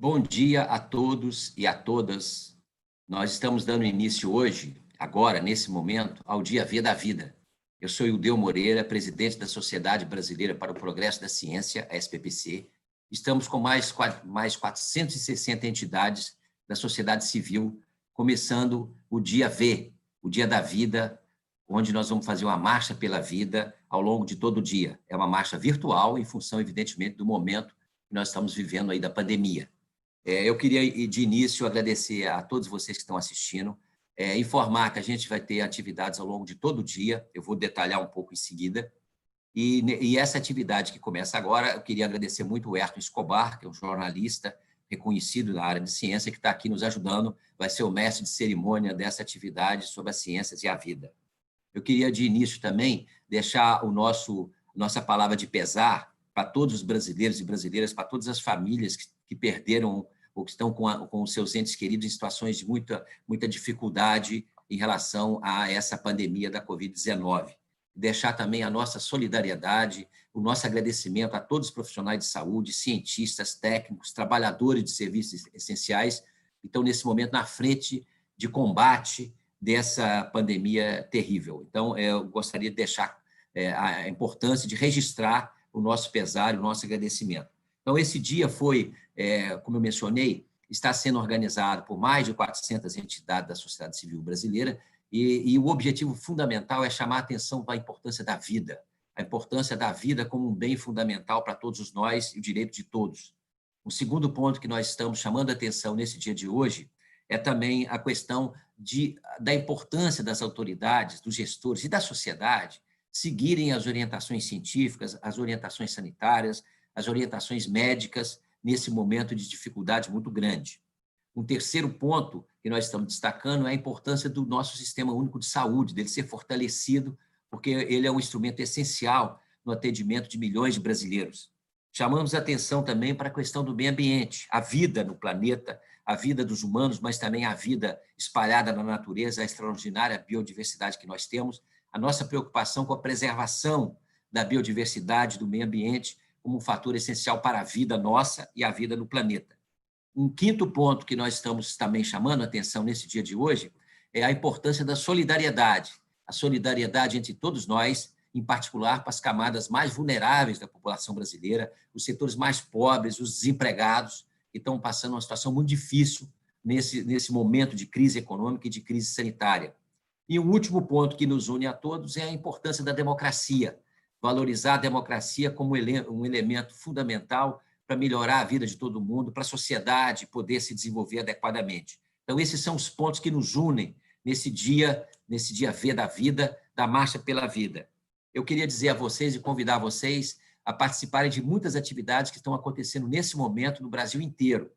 Bom dia a todos e a todas. Nós estamos dando início hoje, agora, nesse momento, ao Dia V da Vida. Eu sou Ildeu Moreira, presidente da Sociedade Brasileira para o Progresso da Ciência, a SPPC. Estamos com mais 460 entidades da sociedade civil, começando o Dia V, o Dia da Vida, onde nós vamos fazer uma marcha pela vida ao longo de todo o dia. É uma marcha virtual, em função, evidentemente, do momento que nós estamos vivendo aí da pandemia. Eu queria, de início, agradecer a todos vocês que estão assistindo, informar que a gente vai ter atividades ao longo de todo o dia, eu vou detalhar um pouco em seguida, e essa atividade que começa agora, eu queria agradecer muito o Ayrton Escobar, que é um jornalista reconhecido na área de ciência, que está aqui nos ajudando, vai ser o mestre de cerimônia dessa atividade sobre as ciências e a vida. Eu queria, de início, também, deixar nossa palavra de pesar para todos os brasileiros e brasileiras, para todas as famílias que perderam ou que estão com os seus entes queridos em situações de muita dificuldade em relação a essa pandemia da Covid-19. Deixar também a nossa solidariedade, o nosso agradecimento a todos os profissionais de saúde, cientistas, técnicos, trabalhadores de serviços essenciais que estão, nesse momento, na frente de combate dessa pandemia terrível. Então, eu gostaria de deixar a importância de registrar o nosso pesar e o nosso agradecimento. Então, esse dia foi, como eu mencionei, está sendo organizado por mais de 400 entidades da sociedade civil brasileira, e o objetivo fundamental é chamar a atenção para a importância da vida como um bem fundamental para todos nós e o direito de todos. O segundo ponto que nós estamos chamando a atenção nesse dia de hoje é também a questão da importância das autoridades, dos gestores e da sociedade seguirem as orientações científicas, as orientações sanitárias, as orientações médicas nesse momento de dificuldade muito grande. Um terceiro ponto que nós estamos destacando é a importância do nosso Sistema Único de Saúde, dele ser fortalecido, porque ele é um instrumento essencial no atendimento de milhões de brasileiros. Chamamos a atenção também para a questão do meio ambiente, a vida no planeta, a vida dos humanos, mas também a vida espalhada na natureza, a extraordinária biodiversidade que nós temos, a nossa preocupação com a preservação da biodiversidade, do meio ambiente, como um fator essencial para a vida nossa e a vida no planeta. Um quinto ponto que nós estamos também chamando a atenção nesse dia de hoje é a importância da solidariedade, a solidariedade entre todos nós, em particular para as camadas mais vulneráveis da população brasileira, os setores mais pobres, os desempregados, que estão passando uma situação muito difícil nesse momento de crise econômica e de crise sanitária. E o último ponto que nos une a todos é a importância da democracia, valorizar a democracia como um elemento fundamental para melhorar a vida de todo mundo, para a sociedade poder se desenvolver adequadamente. Então, esses são os pontos que nos unem nesse dia V da vida, da Marcha pela Vida. Eu queria dizer a vocês e convidar vocês a participarem de muitas atividades que estão acontecendo nesse momento no Brasil inteiro.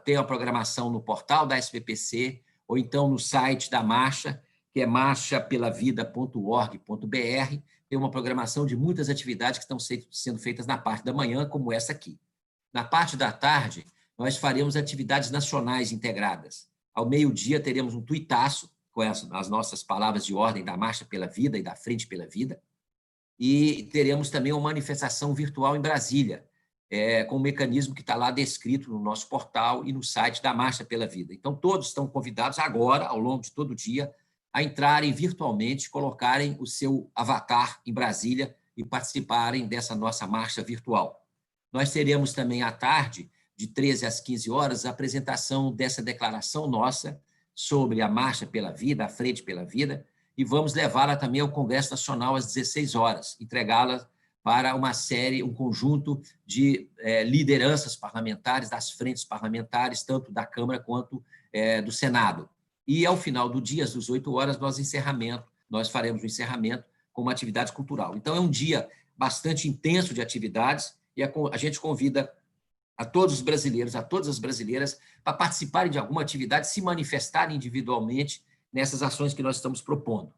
Tem a programação no portal da SPPC, ou então no site da Marcha, que é marchapelavida.org.br, tem uma programação de muitas atividades que estão sendo feitas na parte da manhã, como essa aqui. Na parte da tarde, nós faremos atividades nacionais integradas. Ao meio-dia, teremos um tuitaço, com as nossas palavras de ordem da Marcha pela Vida e da Frente pela Vida, e teremos também uma manifestação virtual em Brasília, com um mecanismo que está lá descrito no nosso portal e no site da Marcha pela Vida. Então, todos estão convidados agora, ao longo de todo o dia, a entrarem virtualmente, colocarem o seu avatar em Brasília e participarem dessa nossa marcha virtual. Nós teremos também à tarde, de 13 às 15 horas, a apresentação dessa declaração nossa sobre a Marcha pela Vida, a Frente pela Vida, e vamos levá-la também ao Congresso Nacional às 16 horas, entregá-la para uma série, um conjunto de lideranças parlamentares, das frentes parlamentares, tanto da Câmara quanto do Senado. E, ao final do dia, às 18 horas, nós faremos o encerramento com uma atividade cultural. Então, é um dia bastante intenso de atividades e a gente convida a todos os brasileiros, a todas as brasileiras, para participarem de alguma atividade, se manifestarem individualmente nessas ações que nós estamos propondo.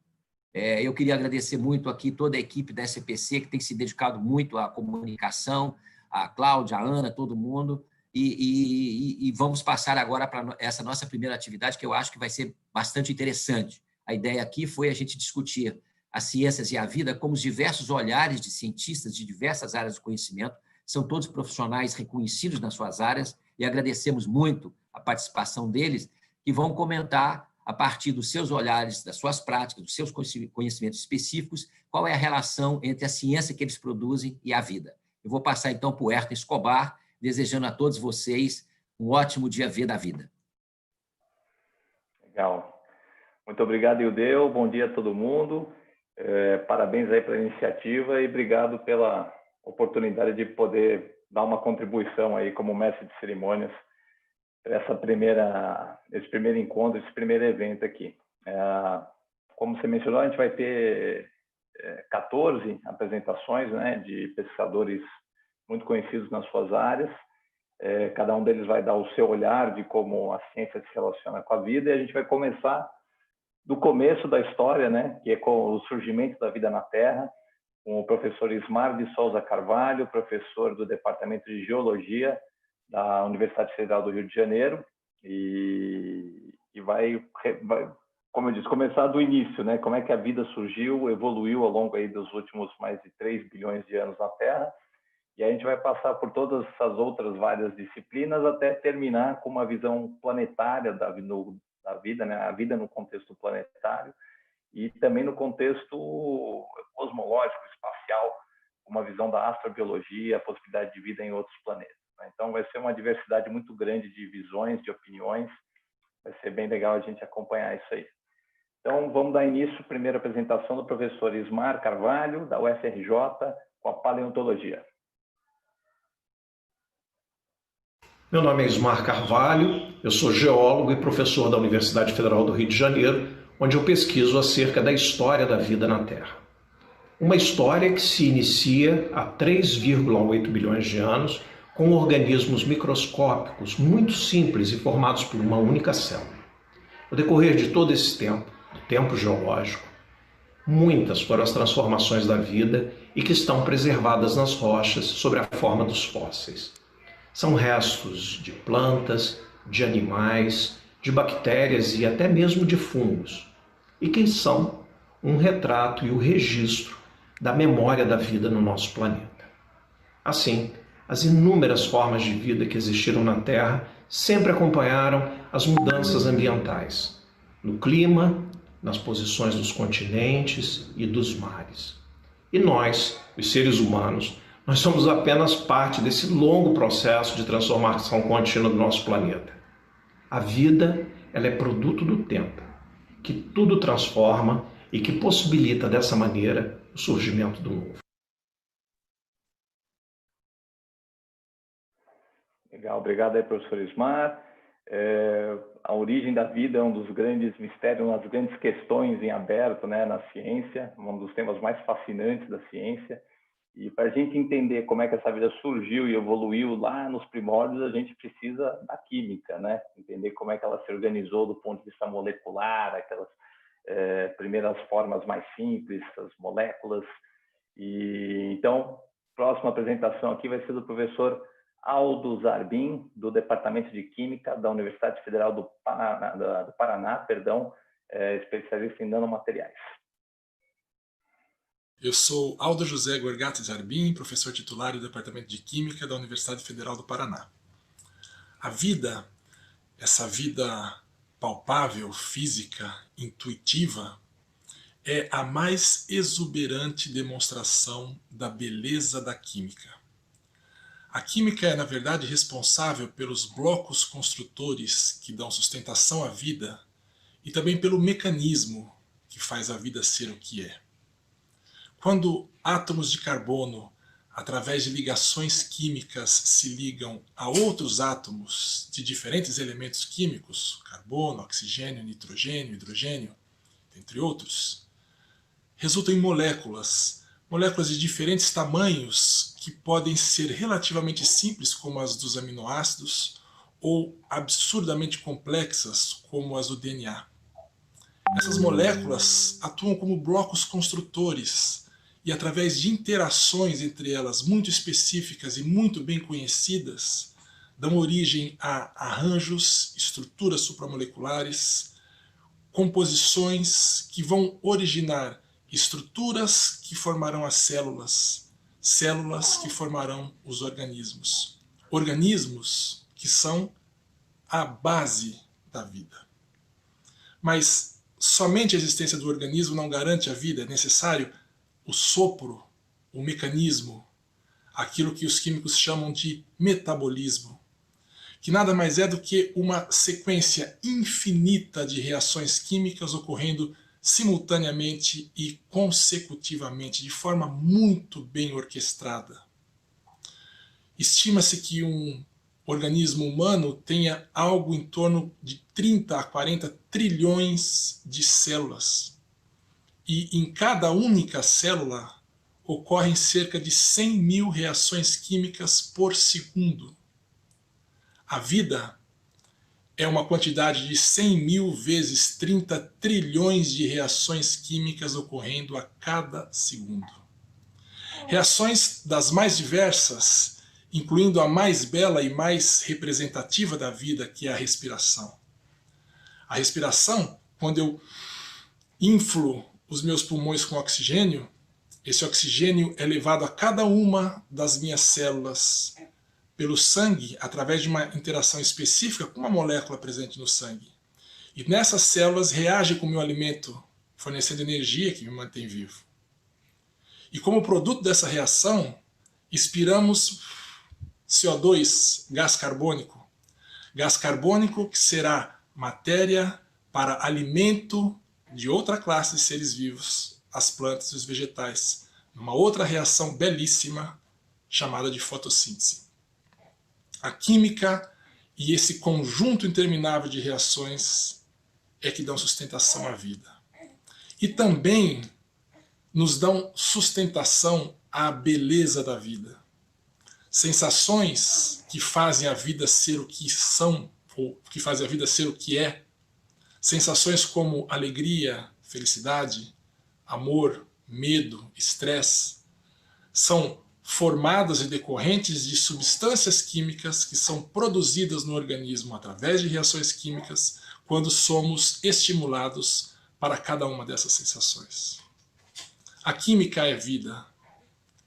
Eu queria agradecer muito aqui toda a equipe da SPC, que tem se dedicado muito à comunicação, a Cláudia, a Ana, todo mundo, e vamos passar agora para essa nossa primeira atividade, que eu acho que vai ser bastante interessante. A ideia aqui foi a gente discutir as ciências e a vida como os diversos olhares de cientistas de diversas áreas do conhecimento, são todos profissionais reconhecidos nas suas áreas, e agradecemos muito a participação deles, que vão comentar, a partir dos seus olhares, das suas práticas, dos seus conhecimentos específicos, qual é a relação entre a ciência que eles produzem e a vida. Eu vou passar, então, para o Ayrton Escobar, desejando a todos vocês um ótimo dia V da vida. Legal. Muito obrigado, Ildeu. Bom dia a todo mundo. Parabéns aí pela iniciativa e obrigado pela oportunidade de poder dar uma contribuição aí como mestre de cerimônias para esse primeiro encontro, esse primeiro evento aqui. Como você mencionou, a gente vai ter 14 apresentações, né, de pesquisadores muito conhecidos nas suas áreas. Cada um deles vai dar o seu olhar de como a ciência se relaciona com a vida, e a gente vai começar do começo da história, né, que é com o surgimento da vida na Terra, com o professor Ismar de Souza Carvalho, professor do Departamento de Geologia da Universidade Federal do Rio de Janeiro, e vai, como eu disse, começar do início, né? Como é que a vida surgiu, evoluiu ao longo aí dos últimos mais de 3 bilhões de anos na Terra, e a gente vai passar por todas essas outras várias disciplinas até terminar com uma visão planetária da vida, né? A vida no contexto planetário, e também no contexto cosmológico, espacial, uma visão da astrobiologia, a possibilidade de vida em outros planetas. Né? Então, vai ser uma diversidade muito grande de visões, de opiniões. Vai ser bem legal a gente acompanhar isso aí. Então, vamos dar início à primeira apresentação do professor Ismar Carvalho, da UFRJ, com a paleontologia. Meu nome é Ismar Carvalho, eu sou geólogo e professor da Universidade Federal do Rio de Janeiro, onde eu pesquiso acerca da história da vida na Terra. Uma história que se inicia há 3,8 bilhões de anos, com organismos microscópicos muito simples e formados por uma única célula. No decorrer de todo esse tempo, do tempo geológico, muitas foram as transformações da vida e que estão preservadas nas rochas sob a forma dos fósseis. São restos de plantas, de animais, de bactérias e até mesmo de fungos, e que são um retrato e o registro da memória da vida no nosso planeta. Assim, as inúmeras formas de vida que existiram na Terra sempre acompanharam as mudanças ambientais, no clima, nas posições dos continentes e dos mares. E nós, os seres humanos, nós somos apenas parte desse longo processo de transformação contínua do nosso planeta. A vida, ela é produto do tempo, que tudo transforma e que possibilita dessa maneira o surgimento do novo. Legal, obrigado aí, professor Ismar. A origem da vida é um dos grandes mistérios, uma das grandes questões em aberto, né, na ciência, um dos temas mais fascinantes da ciência. E para a gente entender como é que essa vida surgiu e evoluiu lá nos primórdios, a gente precisa da química, né? Entender como é que ela se organizou do ponto de vista molecular, aquelas primeiras formas mais simples, as moléculas. E então, próxima apresentação aqui vai ser do professor Aldo Zarbin, do Departamento de Química da Universidade Federal do Paraná, especialista em nanomateriais. Eu sou Aldo José Gorgati Zarbin, professor titular do Departamento de Química da Universidade Federal do Paraná. A vida, essa vida palpável, física, intuitiva, é a mais exuberante demonstração da beleza da química. A química é, na verdade, responsável pelos blocos construtores que dão sustentação à vida e também pelo mecanismo que faz a vida ser o que é. Quando átomos de carbono, através de ligações químicas, se ligam a outros átomos de diferentes elementos químicos, carbono, oxigênio, nitrogênio, hidrogênio, entre outros, resultam em moléculas de diferentes tamanhos que podem ser relativamente simples, como as dos aminoácidos, ou absurdamente complexas, como as do DNA. Essas moléculas atuam como blocos construtores e, através de interações entre elas muito específicas e muito bem conhecidas, dão origem a arranjos, estruturas supramoleculares, composições que vão originar estruturas que formarão as células, células que formarão os organismos, organismos que são a base da vida. Mas somente a existência do organismo não garante a vida, é necessário o sopro, o mecanismo, aquilo que os químicos chamam de metabolismo, que nada mais é do que uma sequência infinita de reações químicas ocorrendo simultaneamente e consecutivamente, de forma muito bem orquestrada. Estima-se que um organismo humano tenha algo em torno de 30 a 40 trilhões de células. E em cada única célula ocorrem cerca de 100 mil reações químicas por segundo. A vida é uma quantidade de 100 mil vezes 30 trilhões de reações químicas ocorrendo a cada segundo. Reações das mais diversas, incluindo a mais bela e mais representativa da vida, que é a respiração. A respiração, quando eu inflo os meus pulmões com oxigênio, esse oxigênio é levado a cada uma das minhas células pelo sangue, através de uma interação específica com uma molécula presente no sangue. E nessas células reage com o meu alimento, fornecendo energia que me mantém vivo. E como produto dessa reação, expiramos CO2, gás carbônico que será matéria para alimento de outra classe de seres vivos, as plantas e os vegetais, numa outra reação belíssima chamada de fotossíntese. A química e esse conjunto interminável de reações é que dão sustentação à vida. E também nos dão sustentação à beleza da vida. Sensações que fazem a vida ser o que são, ou que fazem a vida ser o que é. Sensações como alegria, felicidade, amor, medo, estresse, são formadas e decorrentes de substâncias químicas que são produzidas no organismo através de reações químicas quando somos estimulados para cada uma dessas sensações. A química é vida.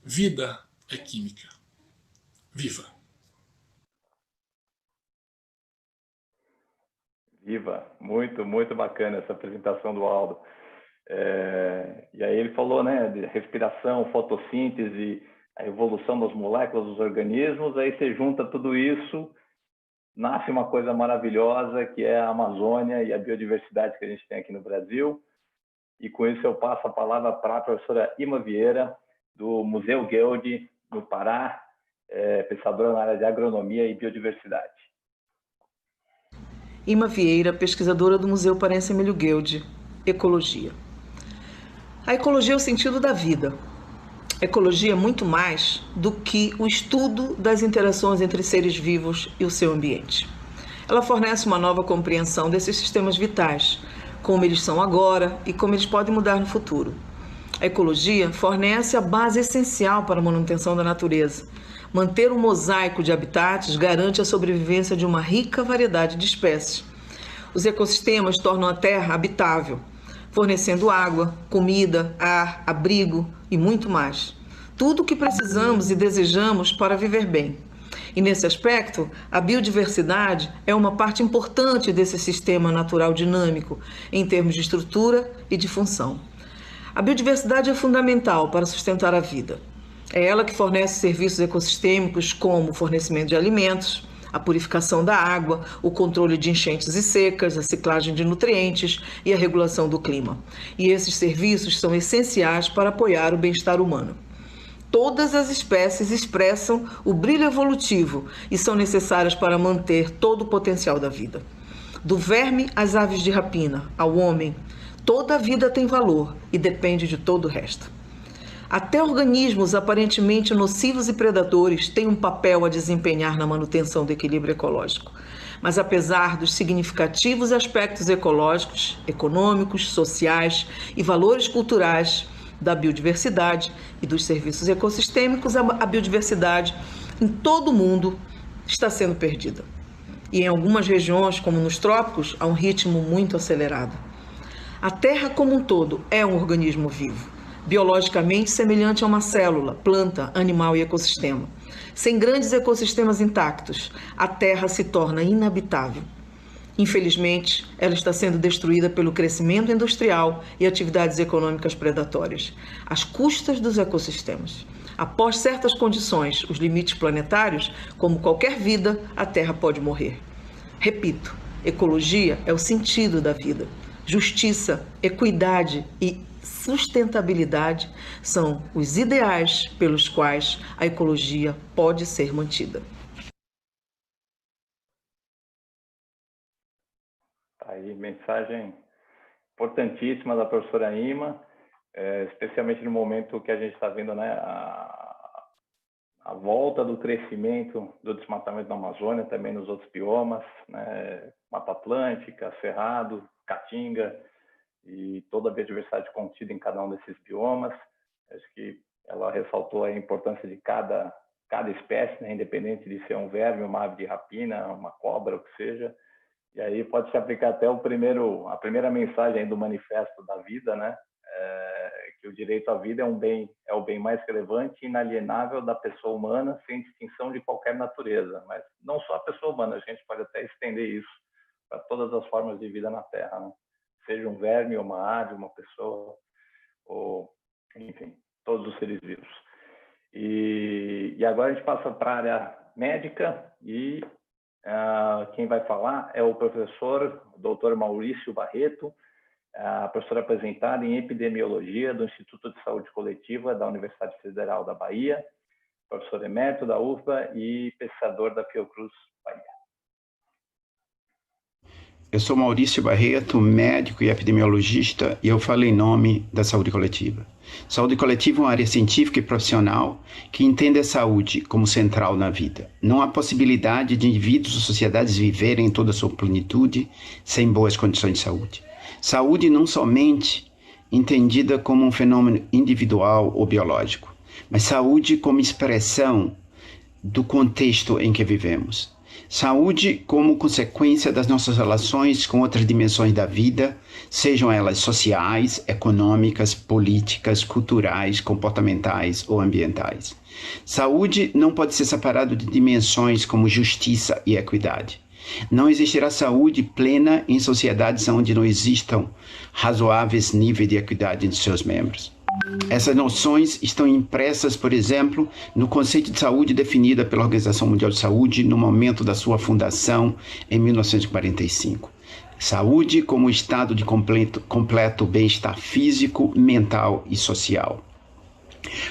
Vida é química. Viva! Viva! Muito, muito bacana essa apresentação do Aldo. E aí ele falou, né, de respiração, fotossíntese, a evolução das moléculas dos organismos, aí você junta tudo isso, nasce uma coisa maravilhosa que é a Amazônia e a biodiversidade que a gente tem aqui no Brasil. E com isso eu passo a palavra para a professora Ima Vieira, do Museu Gueldi, no Pará, pesquisadora na área de agronomia e biodiversidade. Ima Vieira, pesquisadora do Museu Paraense Emílio Gueldi, Ecologia. A ecologia é o sentido da vida. A ecologia é muito mais do que o estudo das interações entre seres vivos e o seu ambiente. Ela fornece uma nova compreensão desses sistemas vitais, como eles são agora e como eles podem mudar no futuro. A ecologia fornece a base essencial para a manutenção da natureza. Manter um mosaico de habitats garante a sobrevivência de uma rica variedade de espécies. Os ecossistemas tornam a Terra habitável, fornecendo água, comida, ar, abrigo e muito mais. Tudo o que precisamos e desejamos para viver bem. E nesse aspecto, a biodiversidade é uma parte importante desse sistema natural dinâmico, em termos de estrutura e de função. A biodiversidade é fundamental para sustentar a vida. É ela que fornece serviços ecossistêmicos como o fornecimento de alimentos, a purificação da água, o controle de enchentes e secas, a ciclagem de nutrientes e a regulação do clima. E esses serviços são essenciais para apoiar o bem-estar humano. Todas as espécies expressam o brilho evolutivo e são necessárias para manter todo o potencial da vida. Do verme às aves de rapina, ao homem, toda a vida tem valor e depende de todo o resto. Até organismos aparentemente nocivos e predadores têm um papel a desempenhar na manutenção do equilíbrio ecológico. Mas apesar dos significativos aspectos ecológicos, econômicos, sociais e valores culturais da biodiversidade e dos serviços ecossistêmicos, a biodiversidade em todo o mundo está sendo perdida. E em algumas regiões, como nos trópicos, a um ritmo muito acelerado. A Terra como um todo é um organismo vivo, biologicamente semelhante a uma célula, planta, animal e ecossistema. Sem grandes ecossistemas intactos, a Terra se torna inabitável. Infelizmente, ela está sendo destruída pelo crescimento industrial e atividades econômicas predatórias, às custas dos ecossistemas. Após certas condições, os limites planetários, como qualquer vida, a Terra pode morrer. Repito, ecologia é o sentido da vida. Justiça, equidade e sustentabilidade são os ideais pelos quais a ecologia pode ser mantida. Aí, mensagem importantíssima da professora Ima, especialmente no momento que a gente está vendo, né, a volta do crescimento do desmatamento da Amazônia, também nos outros biomas, né, Mata Atlântica, Cerrado, Caatinga, e toda a biodiversidade contida em cada um desses biomas. Acho que ela ressaltou a importância de cada espécie, né, independente de ser um verme, uma ave de rapina, uma cobra, o que seja. E aí pode se aplicar até a primeira mensagem do Manifesto da Vida, né? Que o direito à vida é o bem mais relevante e inalienável da pessoa humana, sem distinção de qualquer natureza. Mas não só a pessoa humana, a gente pode até estender isso para todas as formas de vida na Terra, né? Seja um verme, uma ave, uma pessoa, ou, enfim, todos os seres vivos. E agora a gente passa para a área médica e quem vai falar é o professor Dr. Maurício Barreto, professor aposentado em epidemiologia do Instituto de Saúde Coletiva da Universidade Federal da Bahia, professor emérito da UFBA e pesquisador da Fiocruz Bahia. Eu sou Maurício Barreto, médico e epidemiologista, e eu falo em nome da saúde coletiva. Saúde coletiva é uma área científica e profissional que entende a saúde como central na vida. Não há possibilidade de indivíduos ou sociedades viverem em toda a sua plenitude sem boas condições de saúde. Saúde não somente entendida como um fenômeno individual ou biológico, mas saúde como expressão do contexto em que vivemos. Saúde como consequência das nossas relações com outras dimensões da vida, sejam elas sociais, econômicas, políticas, culturais, comportamentais ou ambientais. Saúde não pode ser separado de dimensões como justiça e equidade. Não existirá saúde plena em sociedades onde não existam razoáveis níveis de equidade entre seus membros. Essas noções estão impressas, por exemplo, no conceito de saúde definido pela Organização Mundial de Saúde no momento da sua fundação em 1945. Saúde como estado de completo bem-estar físico, mental e social.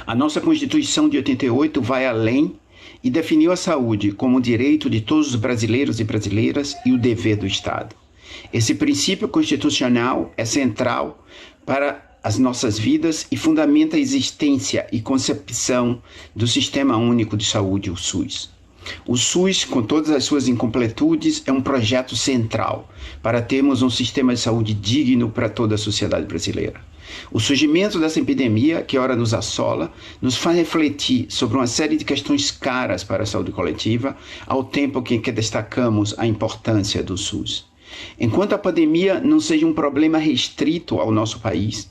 A nossa Constituição de 88 vai além e definiu a saúde como o direito de todos os brasileiros e brasileiras e o dever do Estado. Esse princípio constitucional é central para as nossas vidas e fundamenta a existência e concepção do Sistema Único de Saúde, o SUS. O SUS, com todas as suas incompletudes, é um projeto central para termos um sistema de saúde digno para toda a sociedade brasileira. O surgimento dessa epidemia, que ora nos assola, nos faz refletir sobre uma série de questões caras para a saúde coletiva, ao tempo em que destacamos a importância do SUS. Enquanto a pandemia não seja um problema restrito ao nosso país,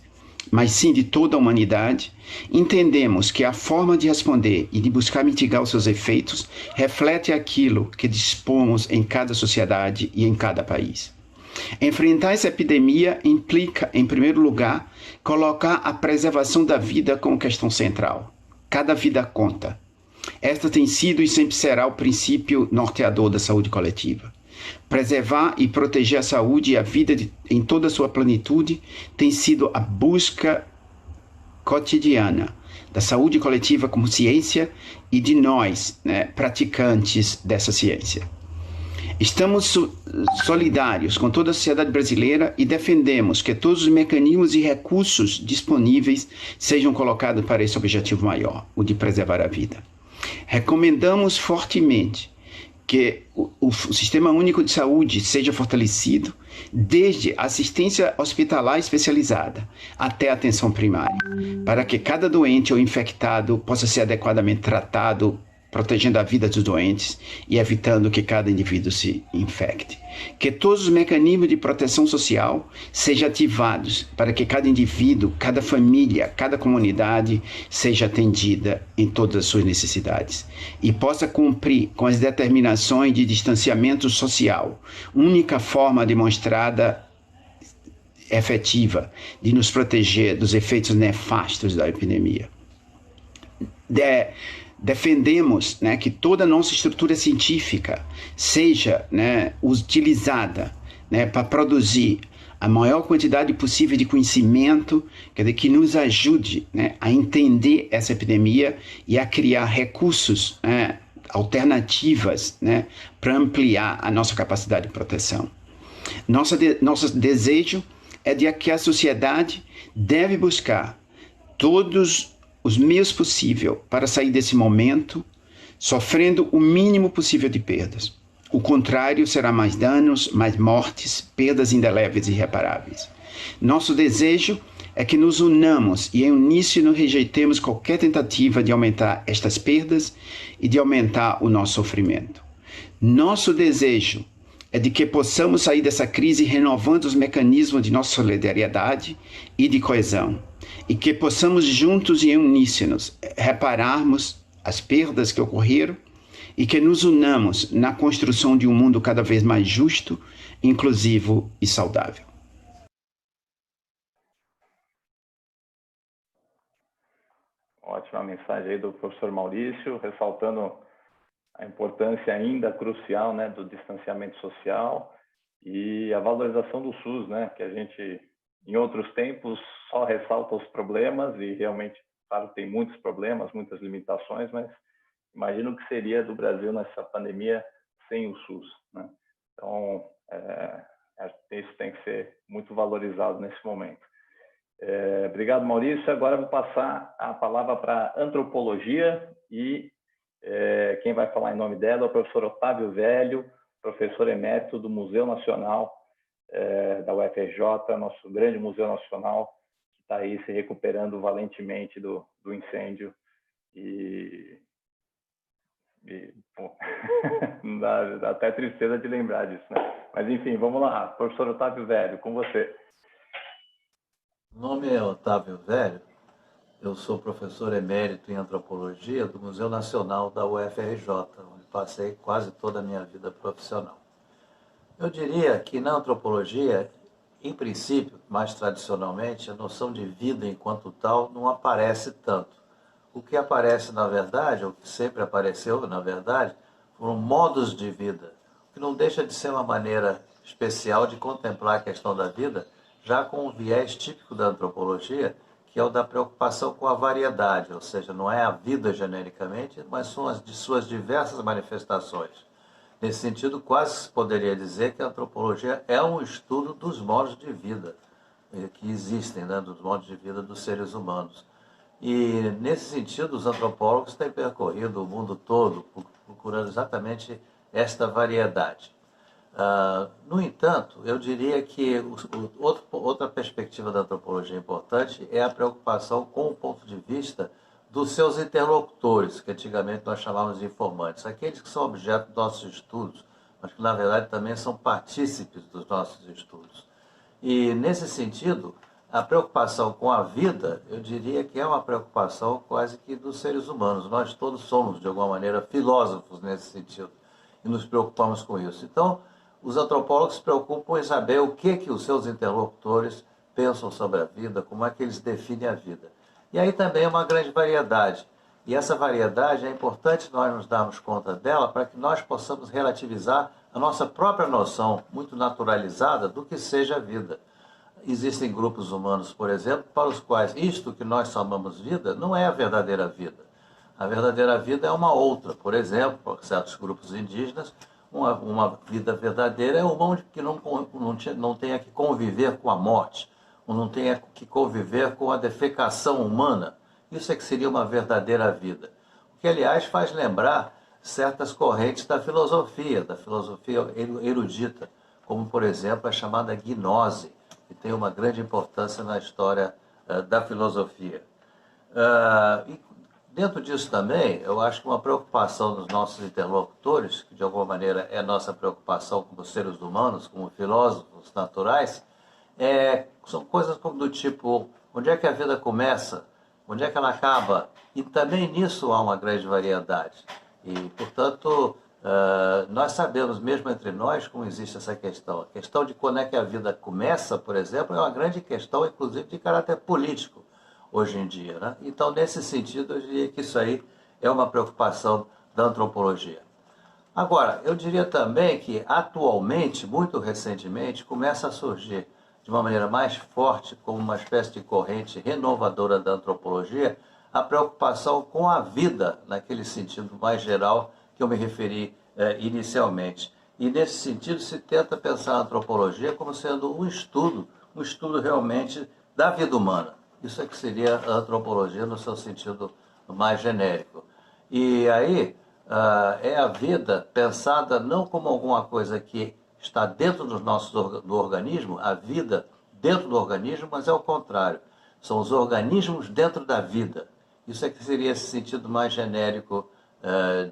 mas sim de toda a humanidade, entendemos que a forma de responder e de buscar mitigar os seus efeitos reflete aquilo que dispomos em cada sociedade e em cada país. Enfrentar essa epidemia implica, em primeiro lugar, colocar a preservação da vida como questão central. Cada vida conta. Esta tem sido e sempre será o princípio norteador da saúde coletiva. Preservar e proteger a saúde e a vida em toda a sua plenitude tem sido a busca cotidiana da saúde coletiva como ciência e de nós, praticantes dessa ciência. Estamos solidários com toda a sociedade brasileira e defendemos que todos os mecanismos e recursos disponíveis sejam colocados para esse objetivo maior, o de preservar a vida. Recomendamos fortemente que o Sistema Único de Saúde seja fortalecido, desde a assistência hospitalar especializada até a atenção primária, para que cada doente ou infectado possa ser adequadamente tratado, protegendo a vida dos doentes e evitando que cada indivíduo se infecte. Que todos os mecanismos de proteção social sejam ativados para que cada indivíduo, cada família, cada comunidade seja atendida em todas as suas necessidades e possa cumprir com as determinações de distanciamento social, única forma demonstrada efetiva de nos proteger dos efeitos nefastos da epidemia. Defendemos que toda a nossa estrutura científica seja utilizada para produzir a maior quantidade possível de conhecimento que nos ajude a entender essa epidemia e a criar recursos, alternativas para ampliar a nossa capacidade de proteção. Nosso desejo é de que a sociedade deve buscar todos os meios possíveis para sair desse momento, sofrendo o mínimo possível de perdas. O contrário será mais danos, mais mortes, perdas indeléveis e irreparáveis. Nosso desejo é que nos unamos e em uníssono rejeitemos qualquer tentativa de aumentar estas perdas e de aumentar o nosso sofrimento. Nosso desejo é de que possamos sair dessa crise renovando os mecanismos de nossa solidariedade e de coesão, e que possamos juntos e em uníssonos repararmos as perdas que ocorreram e que nos unamos na construção de um mundo cada vez mais justo, inclusivo e saudável. Ótima mensagem aí do professor Maurício, ressaltando a importância ainda crucial do distanciamento social e a valorização do SUS, que a gente, em outros tempos, só ressalta os problemas e realmente, claro, tem muitos problemas, muitas limitações, mas imagino o que seria do Brasil nessa pandemia sem o SUS. Então, isso tem que ser muito valorizado nesse momento. Obrigado, Maurício. Agora eu vou passar a palavra para a antropologia e quem vai falar em nome dela é o professor Otávio Velho, professor emérito do Museu Nacional da UFRJ, nosso grande Museu Nacional, que está aí se recuperando valentemente do incêndio. Pô, dá até tristeza de lembrar disso, Mas, enfim, vamos lá. Professor Otávio Velho, com você. Meu nome é Otávio Velho. Eu sou professor emérito em antropologia do Museu Nacional da UFRJ, onde passei quase toda a minha vida profissional. Eu diria que na antropologia, em princípio, mais tradicionalmente, a noção de vida enquanto tal não aparece tanto. O que aparece, na verdade, o que sempre apareceu, na verdade, foram modos de vida, o que não deixa de ser uma maneira especial de contemplar a questão da vida, já com um viés típico da antropologia, que é o da preocupação com a variedade, ou seja, não é a vida genericamente, mas são as de suas diversas manifestações. Nesse sentido, quase se poderia dizer que a antropologia é um estudo dos modos de vida que existem, dos modos de vida dos seres humanos. E, nesse sentido, os antropólogos têm percorrido o mundo todo procurando exatamente esta variedade. No entanto, eu diria que outra perspectiva da antropologia importante é a preocupação com o ponto de vista dos seus interlocutores, que antigamente nós chamávamos de informantes, aqueles que são objeto dos nossos estudos, mas que na verdade também são partícipes dos nossos estudos. E nesse sentido, a preocupação com a vida, eu diria que é uma preocupação quase que dos seres humanos. Nós todos somos, de alguma maneira, filósofos nesse sentido, e nos preocupamos com isso. Então, os antropólogos se preocupam em saber o que os seus interlocutores pensam sobre a vida, como é que eles definem a vida. E aí também é uma grande variedade. E essa variedade é importante nós nos darmos conta dela para que nós possamos relativizar a nossa própria noção muito naturalizada do que seja a vida. Existem grupos humanos, por exemplo, para os quais isto que nós chamamos vida não é a verdadeira vida. A verdadeira vida é uma outra. Por exemplo, para certos grupos indígenas, uma vida verdadeira é uma que não tenha que conviver com a morte, ou não tenha que conviver com a defecação humana. Isso é que seria uma verdadeira vida. O que, aliás, faz lembrar certas correntes da filosofia erudita, como, por exemplo, a chamada gnose, que tem uma grande importância na história da filosofia. E dentro disso também, eu acho que uma preocupação dos nossos interlocutores, que de alguma maneira é nossa preocupação como seres humanos, como filósofos naturais, são coisas como do tipo, onde é que a vida começa, onde é que ela acaba, e também nisso há uma grande variedade. E, portanto, nós sabemos, mesmo entre nós, como existe essa questão. A questão de quando é que a vida começa, por exemplo, é uma grande questão, inclusive, de caráter político, hoje em dia, né? Então, nesse sentido, eu diria que isso aí é uma preocupação da antropologia. Agora, eu diria também que, atualmente, muito recentemente, começa a surgir de uma maneira mais forte, como uma espécie de corrente renovadora da antropologia, a preocupação com a vida, naquele sentido mais geral que eu me referi inicialmente. E, nesse sentido, se tenta pensar a antropologia como sendo um estudo realmente da vida humana. Isso é que seria a antropologia no seu sentido mais genérico. E aí é a vida pensada não como alguma coisa que está dentro do organismo, a vida dentro do organismo, mas é o contrário. São os organismos dentro da vida. Isso é que seria esse sentido mais genérico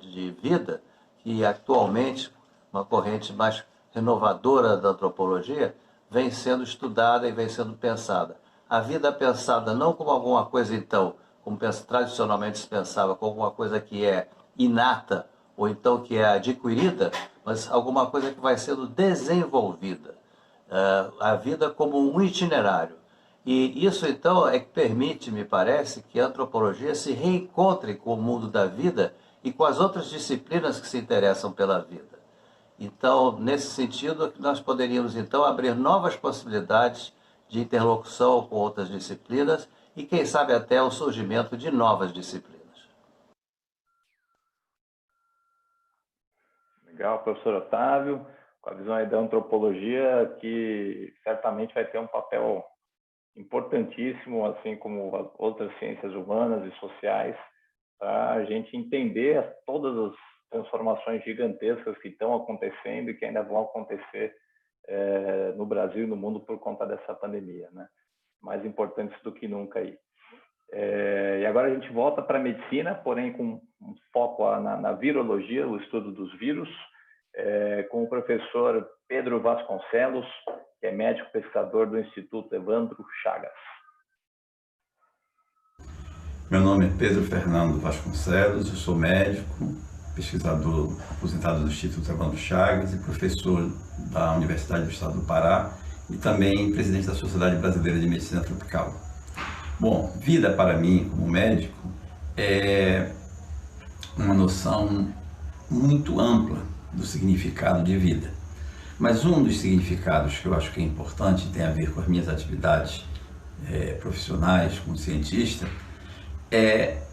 de vida, que atualmente, uma corrente mais renovadora da antropologia, vem sendo estudada e vem sendo pensada. A vida pensada não como alguma coisa, então, como tradicionalmente se pensava, como alguma coisa que é inata, ou então que é adquirida, mas alguma coisa que vai sendo desenvolvida. A vida como um itinerário. E isso, então, é que permite, me parece, que a antropologia se reencontre com o mundo da vida e com as outras disciplinas que se interessam pela vida. Então, nesse sentido, nós poderíamos, então, abrir novas possibilidades de interlocução com outras disciplinas e, quem sabe, até o surgimento de novas disciplinas. Legal, professor Otávio, com a visão aí da antropologia, que certamente vai ter um papel importantíssimo, assim como as outras ciências humanas e sociais, para a gente entender todas as transformações gigantescas que estão acontecendo e que ainda vão acontecer no Brasil e no mundo por conta dessa pandemia, né? Mais importantes do que nunca aí. E agora a gente volta para a medicina, porém com um foco na virologia, o estudo dos vírus, com o professor Pedro Vasconcelos, que é médico pesquisador do Instituto Evandro Chagas. Meu nome é Pedro Fernando Vasconcelos, eu sou médico, pesquisador aposentado do Instituto Evandro Chagas e professor da Universidade do Estado do Pará e também presidente da Sociedade Brasileira de Medicina Tropical. Bom, vida para mim, como médico, é uma noção muito ampla do significado de vida. Mas um dos significados que eu acho que é importante, tem a ver com as minhas atividades profissionais como cientista, é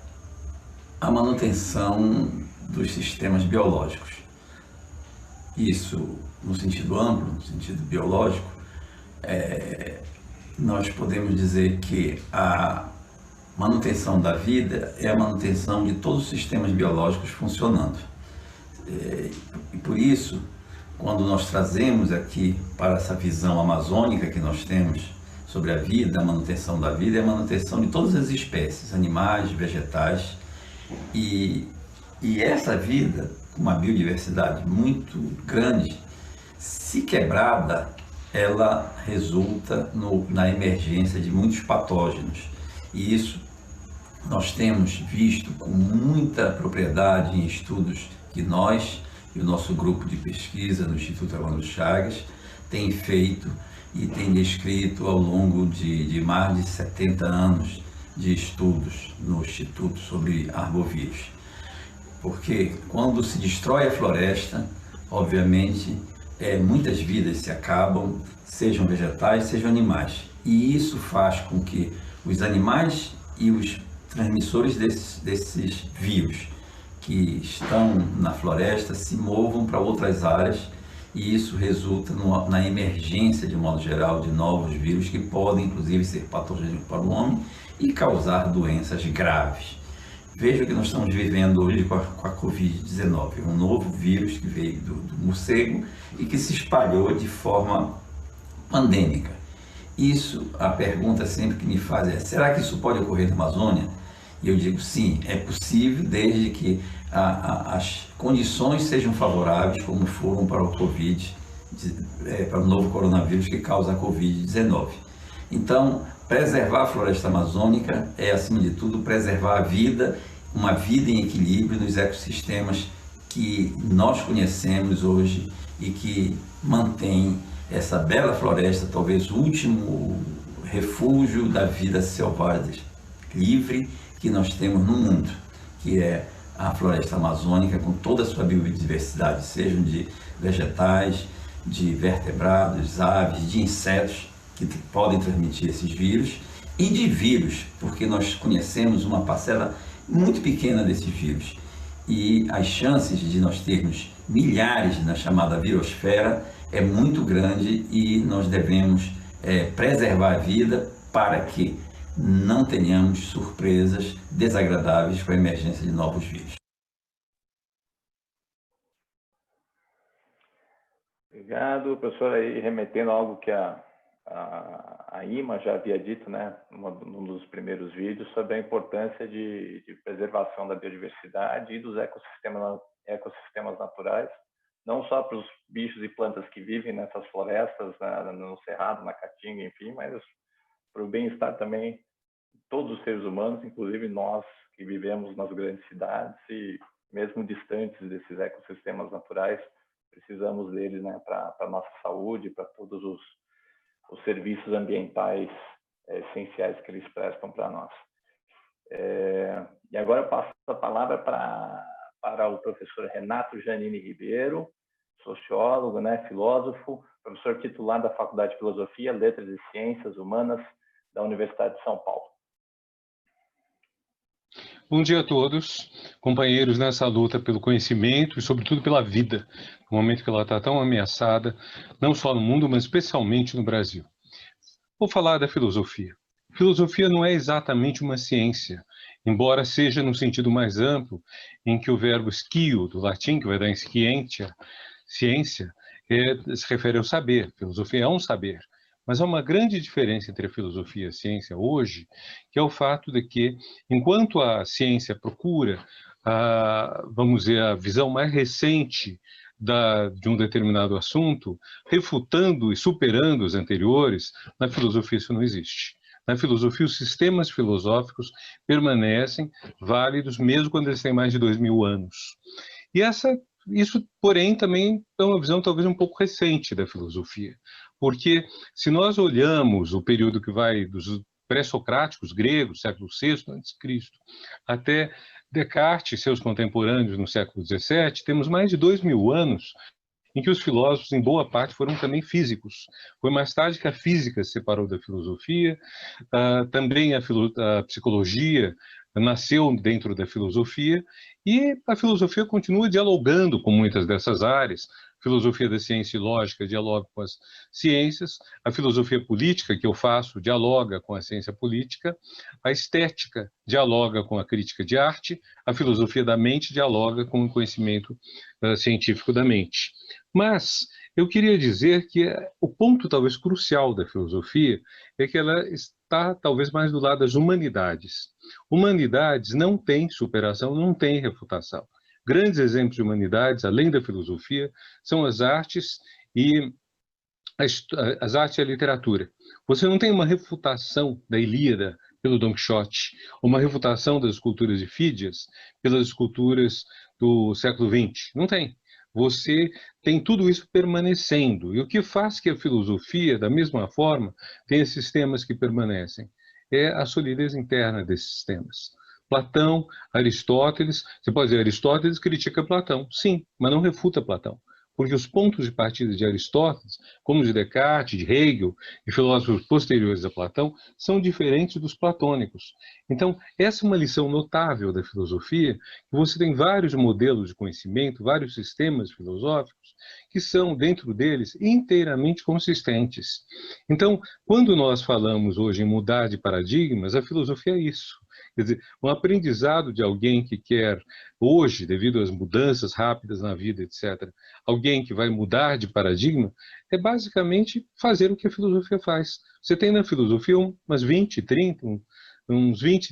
a manutenção dos sistemas biológicos. Isso, no sentido amplo, no sentido biológico, nós podemos dizer que a manutenção da vida é a manutenção de todos os sistemas biológicos funcionando. E por isso, quando nós trazemos aqui para essa visão amazônica que nós temos sobre a vida, a manutenção da vida, é a manutenção de todas as espécies, animais, vegetais, e essa vida, com uma biodiversidade muito grande, se quebrada, ela resulta na emergência de muitos patógenos. E isso nós temos visto com muita propriedade em estudos que nós e o nosso grupo de pesquisa no Instituto Evandro Chagas tem feito e tem descrito ao longo de mais de 70 anos de estudos no Instituto sobre arbovírus. Porque quando se destrói a floresta, obviamente, muitas vidas se acabam, sejam vegetais, sejam animais. E isso faz com que os animais e os transmissores desses vírus que estão na floresta se movam para outras áreas, e isso resulta na emergência, de modo geral, de novos vírus que podem, inclusive, ser patogênicos para o homem e causar doenças graves. Veja o que nós estamos vivendo hoje com a Covid-19, um novo vírus que veio do morcego e que se espalhou de forma pandêmica. Isso, a pergunta sempre que me faz é: será que isso pode ocorrer na Amazônia? E eu digo sim, é possível, desde que as condições sejam favoráveis, como foram para o Covid, para o novo coronavírus que causa a Covid-19. Então, preservar a floresta amazônica é, acima de tudo, preservar a vida, uma vida em equilíbrio nos ecossistemas que nós conhecemos hoje e que mantém essa bela floresta, talvez o último refúgio da vida selvagem livre que nós temos no mundo, que é a floresta amazônica, com toda a sua biodiversidade, sejam de vegetais, de vertebrados, aves, de insetos que podem transmitir esses vírus, e de vírus, porque nós conhecemos uma parcela muito pequena desses vírus. E as chances de nós termos milhares na chamada virosfera é muito grande, e nós devemos preservar a vida para que não tenhamos surpresas desagradáveis com a emergência de novos vírus. Obrigado, professor, aí remetendo a algo que a Ima já havia dito, né, num dos primeiros vídeos, sobre a importância de preservação da biodiversidade e dos ecossistemas naturais, não só para os bichos e plantas que vivem nessas florestas, no cerrado, na caatinga, enfim, mas para o bem-estar também de todos os seres humanos, inclusive nós que vivemos nas grandes cidades e mesmo distantes desses ecossistemas naturais, precisamos deles, né, para a nossa saúde, para todos os serviços ambientais essenciais que eles prestam para nós. E agora eu passo a palavra para o professor Renato Giannini Ribeiro, sociólogo, né, filósofo, professor titular da Faculdade de Filosofia, Letras e Ciências Humanas da Universidade de São Paulo. Bom dia a todos, companheiros nessa luta pelo conhecimento e, sobretudo, pela vida, no momento que ela está tão ameaçada, não só no mundo, mas especialmente no Brasil. Vou falar da filosofia. Filosofia não é exatamente uma ciência, embora seja no sentido mais amplo, em que o verbo scio, do latim, que vai dar em scientia, ciência, se refere ao saber. Filosofia é um saber. Mas há uma grande diferença entre a filosofia e a ciência hoje, que é o fato de que, enquanto a ciência procura, vamos dizer, a visão mais recente de um determinado assunto, refutando e superando os anteriores, na filosofia isso não existe. Na filosofia, os sistemas filosóficos permanecem válidos mesmo quando eles têm mais de 2000 anos. E isso, porém, também é uma visão talvez um pouco recente da filosofia. Porque se nós olhamos o período que vai dos pré-socráticos gregos, século VI a.C., até Descartes e seus contemporâneos no século XVII, temos mais de 2000 anos em que os filósofos, em boa parte, foram também físicos. Foi mais tarde que a física se separou da filosofia, também a psicologia nasceu dentro da filosofia, e a filosofia continua dialogando com muitas dessas áreas. A filosofia da ciência e lógica dialoga com as ciências, a filosofia política, que eu faço, dialoga com a ciência política, a estética dialoga com a crítica de arte, a filosofia da mente dialoga com o conhecimento científico da mente. Mas eu queria dizer que o ponto talvez crucial da filosofia é que ela está talvez mais do lado das humanidades. Humanidades não têm superação, não têm refutação. Grandes exemplos de humanidades, além da filosofia, são as artes e a literatura. Você não tem uma refutação da Ilíada pelo Don Quixote, uma refutação das esculturas de Fídias pelas esculturas do século XX. Não tem. você tem tudo isso permanecendo. E o que faz que a filosofia, da mesma forma, tenha sistemas que permanecem? É a solidez interna desses sistemas. Platão, Aristóteles, você pode dizer, Aristóteles critica Platão, sim, mas não refuta Platão. Porque os pontos de partida de Aristóteles, como de Descartes, de Hegel e filósofos posteriores a Platão, são diferentes dos platônicos. Então, essa é uma lição notável da filosofia, que você tem vários modelos de conhecimento, vários sistemas filosóficos, que são, dentro deles, inteiramente consistentes. Então, quando nós falamos hoje em mudar de paradigmas, a filosofia é isso. Quer dizer, um aprendizado de alguém que quer, hoje, devido às mudanças rápidas na vida, etc., alguém que vai mudar de paradigma, é basicamente fazer o que a filosofia faz. Você tem na filosofia uns 20,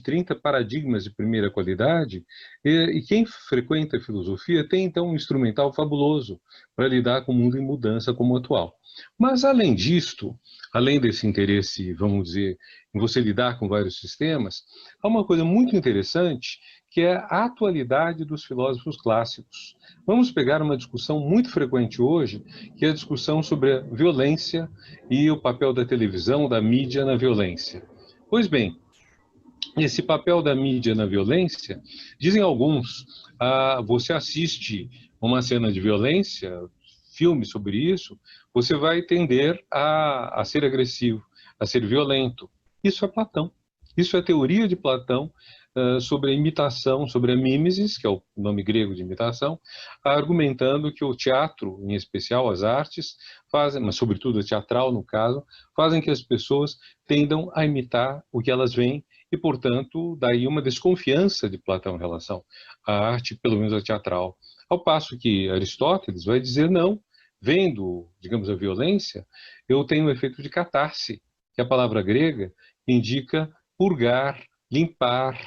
30 paradigmas de primeira qualidade, e quem frequenta a filosofia tem, então, um instrumental fabuloso para lidar com o mundo em mudança como o atual. Mas, além disto, além desse interesse, vamos dizer, em você lidar com vários sistemas, há uma coisa muito interessante, que é a atualidade dos filósofos clássicos. Vamos pegar uma discussão muito frequente hoje, que é a discussão sobre a violência e o papel da televisão, da mídia na violência. Pois bem, esse papel da mídia na violência, dizem alguns, você assiste uma cena de violência, filme sobre isso, você vai tender a ser agressivo, a ser violento. Isso é Platão. Isso é a teoria de Platão sobre a imitação, sobre a mimesis, que é o nome grego de imitação, argumentando que o teatro, em especial as artes, fazem, mas sobretudo a teatral no caso, fazem que as pessoas tendam a imitar o que elas veem e, portanto, daí uma desconfiança de Platão em relação à arte, pelo menos a teatral. Ao passo que Aristóteles vai dizer não, vendo, digamos, a violência, eu tenho o efeito de catarse, que a palavra grega indica purgar, limpar,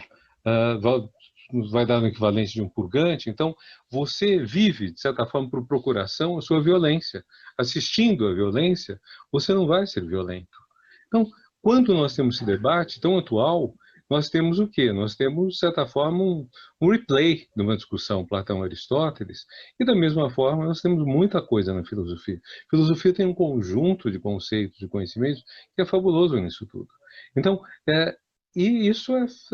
vai dar no equivalente de um purgante. Então, você vive, de certa forma, por procuração, a sua violência. Assistindo à violência, você não vai ser violento. Então, quando nós temos esse debate tão atual, nós temos o quê? Nós temos, de certa forma, um replay de uma discussão Platão-Aristóteles, e da mesma forma nós temos muita coisa na filosofia. A filosofia tem um conjunto de conceitos, de conhecimentos, que é fabuloso nisso tudo. Então, e isso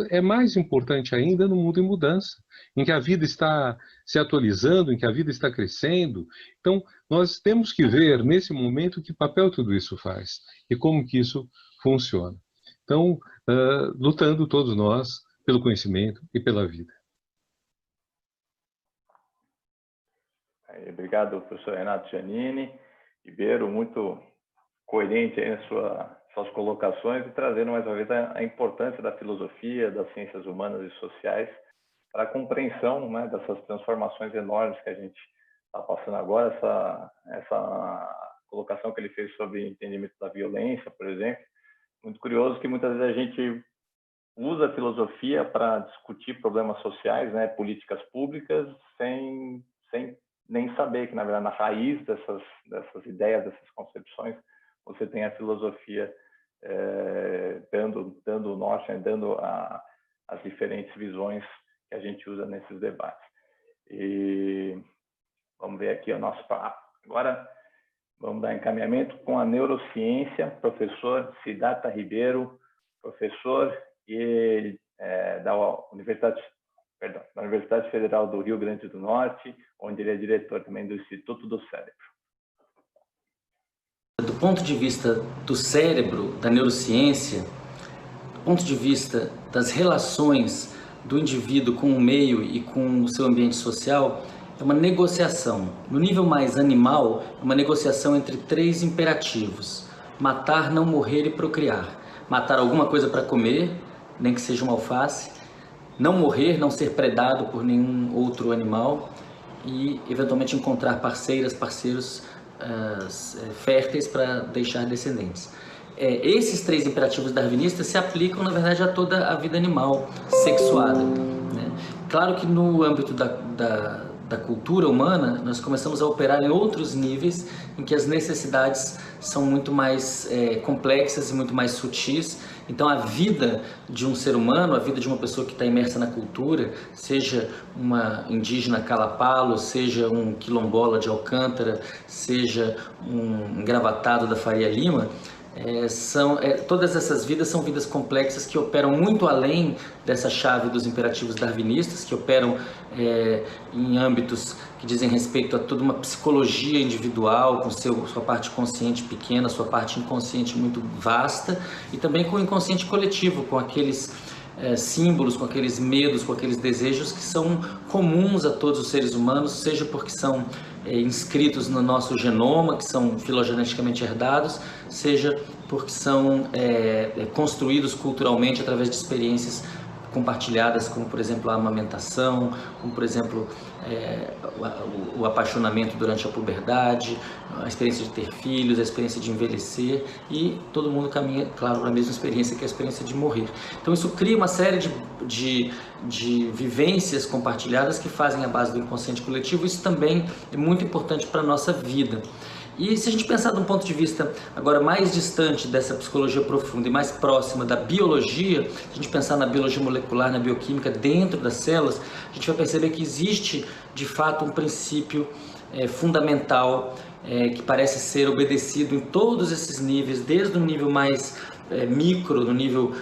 é mais importante ainda no mundo em mudança, em que a vida está se atualizando, em que a vida está crescendo. Então, nós temos que ver, nesse momento, que papel tudo isso faz e como que isso funciona. Então, lutando todos nós pelo conhecimento e pela vida. Obrigado, professor Renato Giannini. Ribeiro, muito coerente aí nas suas colocações e trazendo mais uma vez a importância da filosofia, das ciências humanas e sociais para a compreensão, né, dessas transformações enormes que a gente está passando agora. Essa colocação que ele fez sobre entendimento da violência, por exemplo, muito curioso que muitas vezes a gente usa a filosofia para discutir problemas sociais, né, políticas públicas, sem nem saber que, na verdade, na raiz dessas ideias, dessas concepções, você tem a filosofia dando o norte, né, dando as diferentes visões que a gente usa nesses debates. E vamos ver aqui o nosso papo. Agora, vamos dar encaminhamento com a neurociência, professor Siddhartha Ribeiro, professor da Universidade Federal do Rio Grande do Norte, onde ele é diretor também do Instituto do Cérebro. Do ponto de vista do cérebro, da neurociência, do ponto de vista das relações do indivíduo com o meio e com o seu ambiente social, é uma negociação. No nível mais animal, é uma negociação entre três imperativos: matar, não morrer e procriar. Matar alguma coisa para comer, nem que seja uma alface, não morrer, não ser predado por nenhum outro animal e, eventualmente, encontrar parceiros férteis para deixar descendentes. Esses três imperativos darwinistas se aplicam, na verdade, a toda a vida animal sexuada, né? Claro que no âmbito da cultura humana, nós começamos a operar em outros níveis em que as necessidades são muito mais complexas e muito mais sutis. Então a vida de um ser humano, a vida de uma pessoa que está imersa na cultura, seja uma indígena calapalo, seja um quilombola de Alcântara, seja um engravatado da Faria Lima, todas essas vidas são vidas complexas que operam muito além dessa chave dos imperativos darwinistas, que operam em âmbitos que dizem respeito a toda uma psicologia individual, com sua parte consciente pequena, sua parte inconsciente muito vasta, e também com o inconsciente coletivo, com aqueles símbolos, com aqueles medos, com aqueles desejos que são comuns a todos os seres humanos, seja porque são inscritos no nosso genoma, que são filogeneticamente herdados, seja porque são construídos culturalmente através de experiências compartilhadas, como por exemplo a amamentação, como por exemplo o apaixonamento durante a puberdade, a experiência de ter filhos, a experiência de envelhecer, e todo mundo caminha, claro, na mesma experiência, que é a experiência de morrer. Então isso cria uma série de vivências compartilhadas que fazem a base do inconsciente coletivo. Isso também é muito importante para a nossa vida. E se a gente pensar de um ponto de vista agora mais distante dessa psicologia profunda e mais próxima da biologia, se a gente pensar na biologia molecular, na bioquímica dentro das células, a gente vai perceber que existe de fato um princípio fundamental que parece ser obedecido em todos esses níveis, desde um nível mais micro, no nível,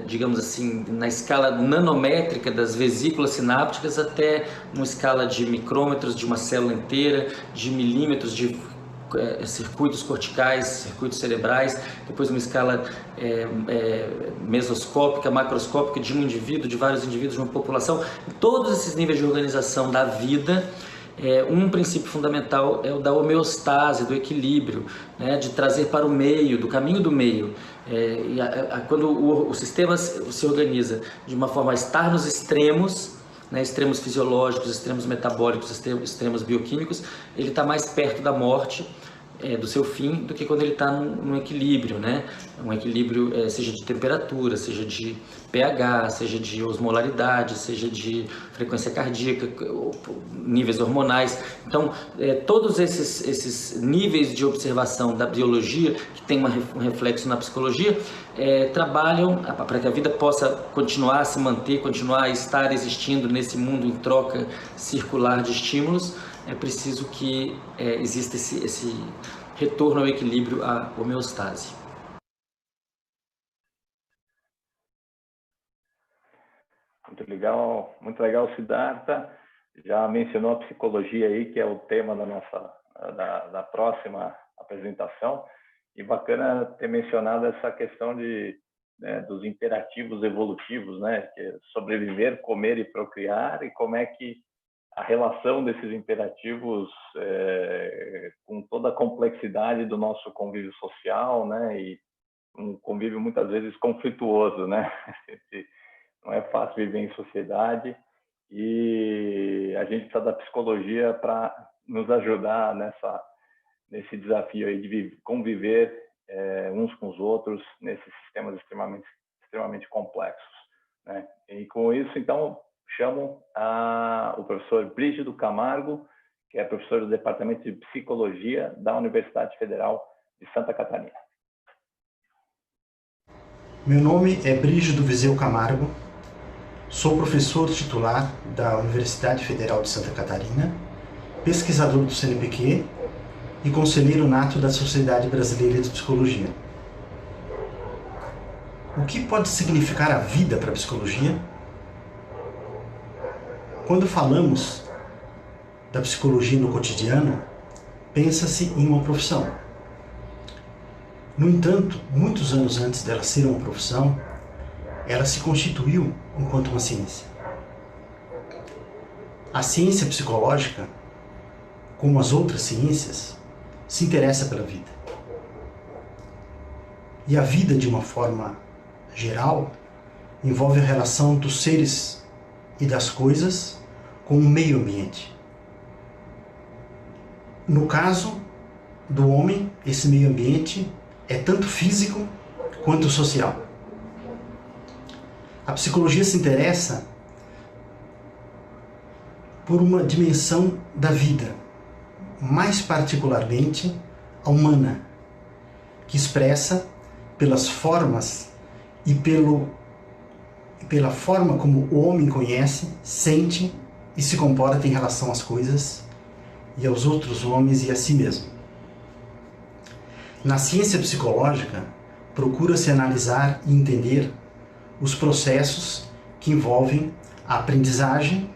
digamos assim, na escala nanométrica das vesículas sinápticas, até uma escala de micrômetros de uma célula inteira, de milímetros de circuitos corticais, circuitos cerebrais, depois uma escala mesoscópica, macroscópica de um indivíduo, de vários indivíduos, de uma população. Em todos esses níveis de organização da vida, um princípio fundamental é o da homeostase, do equilíbrio, né, de trazer para o meio, do caminho do meio. Quando o sistema se organiza de uma forma a estar nos extremos, né, extremos fisiológicos, extremos metabólicos, extremos bioquímicos, ele está mais perto da morte, do seu fim, do que quando ele está num equilíbrio, né? Um equilíbrio seja de temperatura, seja de pH, seja de osmolaridade, seja de frequência cardíaca, níveis hormonais. Então, todos esses níveis de observação da biologia, que tem um reflexo na psicologia, trabalham para que a vida possa continuar a se manter, continuar a estar existindo nesse mundo em troca circular de estímulos. É preciso que exista esse retorno ao equilíbrio, à homeostase. Muito legal, Siddhartha. Já mencionou a psicologia aí, que é o tema da próxima apresentação. E bacana ter mencionado essa questão dos imperativos evolutivos, né? Que é sobreviver, comer e procriar, e como é que a relação desses imperativos com toda a complexidade do nosso convívio social, né? E um convívio muitas vezes conflituoso, né? Não é fácil viver em sociedade, e a gente precisa da psicologia para nos ajudar nesse desafio aí de conviver uns com os outros nesses sistemas extremamente complexos, né? E com isso, então, chamo o professor Brígido Camargo, que é professor do Departamento de Psicologia da Universidade Federal de Santa Catarina. Meu nome é Brígido Viseu Camargo, sou professor titular da Universidade Federal de Santa Catarina, pesquisador do CNPq e conselheiro nato da Sociedade Brasileira de Psicologia. O que pode significar a vida para a psicologia? Quando falamos da psicologia no cotidiano, pensa-se em uma profissão. No entanto, muitos anos antes dela ser uma profissão, ela se constituiu enquanto uma ciência. A ciência psicológica, como as outras ciências, se interessa pela vida. E a vida, de uma forma geral, envolve a relação dos seres e das coisas com o meio ambiente. No caso do homem, esse meio ambiente é tanto físico quanto social. A psicologia se interessa por uma dimensão da vida, mais particularmente a humana, que expressa pelas formas e pela forma como o homem conhece, sente e se comporta em relação às coisas e aos outros homens e a si mesmo. Na ciência psicológica, procura-se analisar e entender os processos que envolvem a aprendizagem,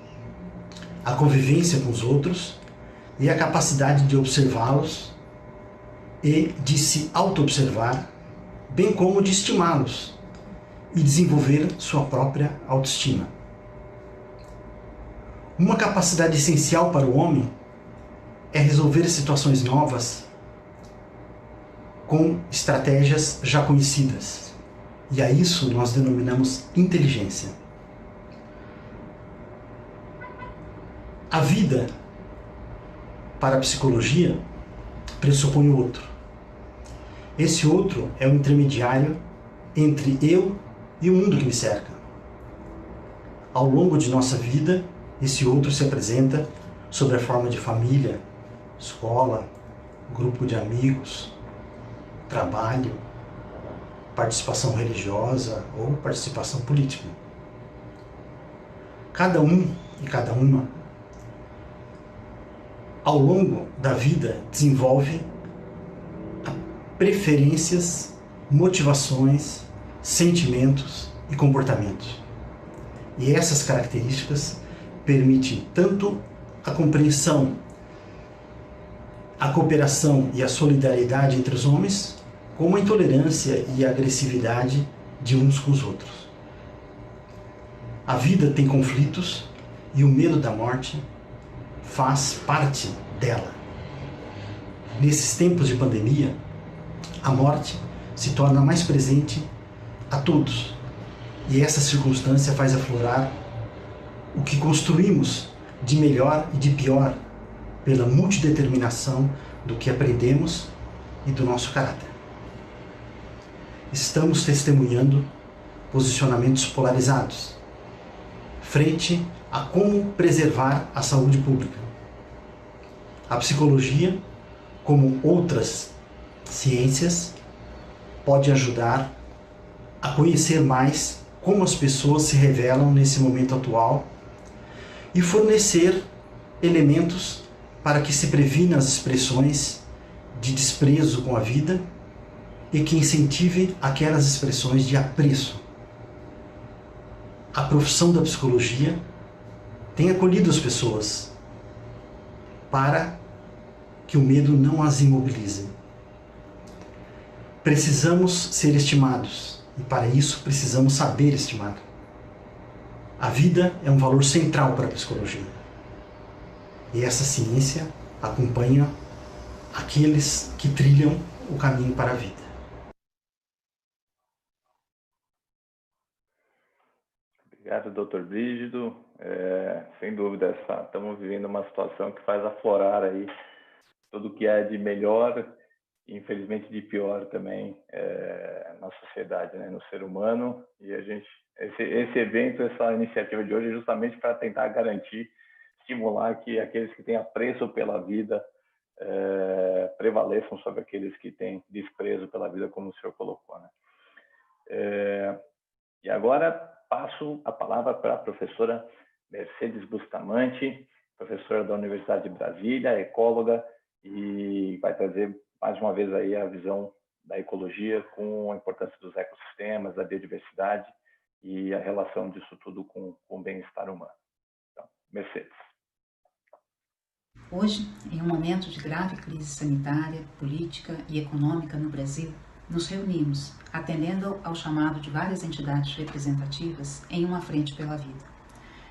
a convivência com os outros e a capacidade de observá-los e de se auto-observar, bem como de estimá-los e desenvolver sua própria autoestima. Uma capacidade essencial para o homem é resolver situações novas com estratégias já conhecidas, e a isso nós denominamos inteligência. A vida, para a psicologia, pressupõe o outro. Esse outro é o intermediário entre eu e o mundo que me cerca. Ao longo de nossa vida, esse outro se apresenta sob a forma de família, escola, grupo de amigos, trabalho, participação religiosa ou participação política. Cada um e cada uma, ao longo da vida, desenvolve preferências, motivações, sentimentos e comportamentos. E essas características permitem tanto a compreensão, a cooperação e a solidariedade entre os homens, como a intolerância e a agressividade de uns com os outros. A vida tem conflitos e o medo da morte faz parte dela. Nesses tempos de pandemia, a morte se torna mais presente a todos, e essa circunstância faz aflorar o que construímos de melhor e de pior pela multideterminação do que aprendemos e do nosso caráter. Estamos testemunhando posicionamentos polarizados frente a como preservar a saúde pública. A psicologia, como outras ciências, pode ajudar a conhecer mais como as pessoas se revelam nesse momento atual e fornecer elementos para que se previna as expressões de desprezo com a vida e que incentive aquelas expressões de apreço. A profissão da psicologia tem acolhido as pessoas para que o medo não as imobilize. Precisamos ser estimados e para isso precisamos saber estimar. A vida é um valor central para a psicologia e essa ciência acompanha aqueles que trilham o caminho para a vida. Obrigado, Dr. Brígido. Sem dúvida, estamos vivendo uma situação que faz aflorar aí tudo que é de melhor e, infelizmente, de pior também na sociedade, né, no ser humano. E a gente, esse evento, essa iniciativa de hoje é justamente para tentar garantir, estimular que aqueles que têm apreço pela vida prevaleçam sobre aqueles que têm desprezo pela vida, como o senhor colocou, né? E agora passo a palavra para a professora Mercedes Bustamante, professora da Universidade de Brasília, ecóloga, e vai trazer mais uma vez aí a visão da ecologia com a importância dos ecossistemas, da biodiversidade e a relação disso tudo com o bem-estar humano. Então, Mercedes. Hoje, em um momento de grave crise sanitária, política e econômica no Brasil, nos reunimos, atendendo ao chamado de várias entidades representativas em uma frente pela vida.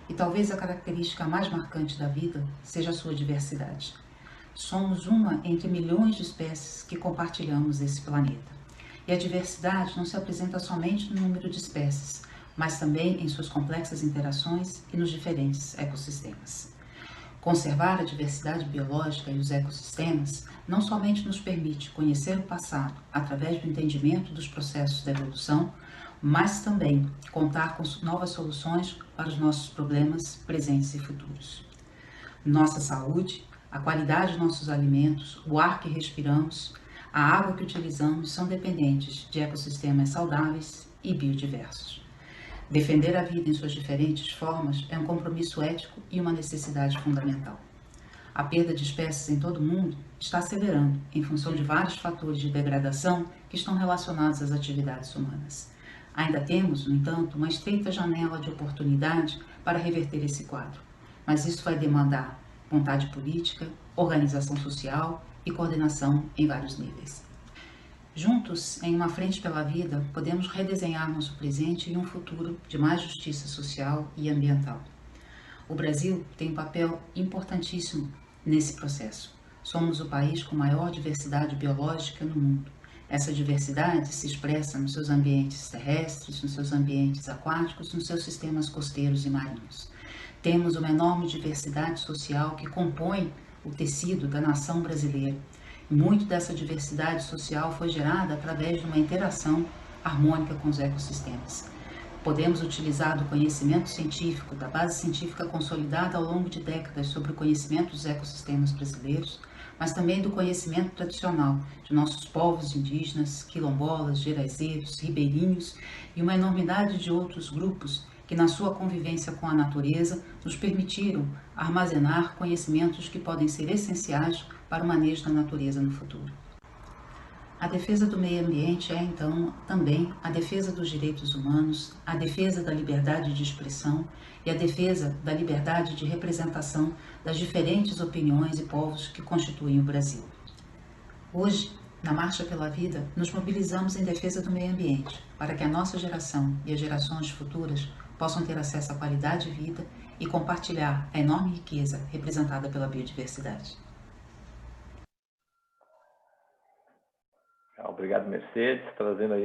E talvez a característica mais marcante da vida seja a sua diversidade. Somos uma entre milhões de espécies que compartilhamos esse planeta. E a diversidade não se apresenta somente no número de espécies, mas também em suas complexas interações e nos diferentes ecossistemas. Conservar a diversidade biológica e os ecossistemas não somente nos permite conhecer o passado através do entendimento dos processos da evolução, mas também contar com novas soluções para os nossos problemas presentes e futuros. Nossa saúde, a qualidade de nossos alimentos, o ar que respiramos, a água que utilizamos são dependentes de ecossistemas saudáveis e biodiversos. Defender a vida em suas diferentes formas é um compromisso ético e uma necessidade fundamental. A perda de espécies em todo o mundo está acelerando em função de vários fatores de degradação que estão relacionados às atividades humanas. Ainda temos, no entanto, uma estreita janela de oportunidade para reverter esse quadro, mas isso vai demandar vontade política, organização social e coordenação em vários níveis. Juntos, em uma frente pela vida, podemos redesenhar nosso presente e um futuro de mais justiça social e ambiental. O Brasil tem um papel importantíssimo nesse processo. Somos o país com maior diversidade biológica no mundo. Essa diversidade se expressa nos seus ambientes terrestres, nos seus ambientes aquáticos, nos seus sistemas costeiros e marinhos. Temos uma enorme diversidade social que compõe o tecido da nação brasileira. Muito dessa diversidade social foi gerada através de uma interação harmônica com os ecossistemas. Podemos utilizar do conhecimento científico, da base científica consolidada ao longo de décadas sobre o conhecimento dos ecossistemas brasileiros, mas também do conhecimento tradicional de nossos povos indígenas, quilombolas, geraizeiros, ribeirinhos e uma enormidade de outros grupos que, na sua convivência com a natureza, nos permitiram armazenar conhecimentos que podem ser essenciais para o manejo da natureza no futuro. A defesa do meio ambiente é, então, também a defesa dos direitos humanos, a defesa da liberdade de expressão e a defesa da liberdade de representação das diferentes opiniões e povos que constituem o Brasil. Hoje, na Marcha pela Vida, nos mobilizamos em defesa do meio ambiente, para que a nossa geração e as gerações futuras possam ter acesso à qualidade de vida e compartilhar a enorme riqueza representada pela biodiversidade. Obrigado, Mercedes, trazendo aí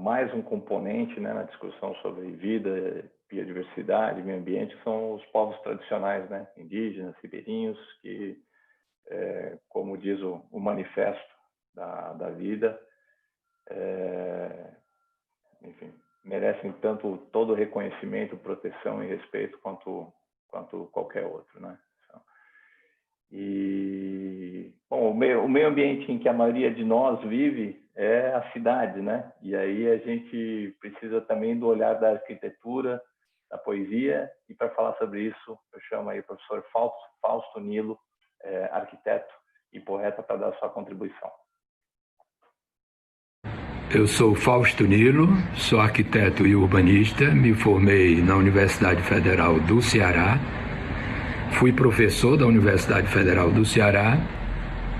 mais um componente, né, na discussão sobre vida, biodiversidade, meio ambiente, que são os povos tradicionais, né, indígenas, ribeirinhos, que, como diz o manifesto da vida, enfim, merecem tanto todo o reconhecimento, proteção e respeito quanto qualquer outro, né? E, bom, o meio ambiente em que a maioria de nós vive é a cidade, né? E aí a gente precisa também do olhar da arquitetura, da poesia, e para falar sobre isso eu chamo aí o professor Fausto Nilo, arquiteto e poeta, para dar a sua contribuição. Eu sou Fausto Nilo, sou arquiteto e urbanista, me formei na Universidade Federal do Ceará, fui professor da Universidade Federal do Ceará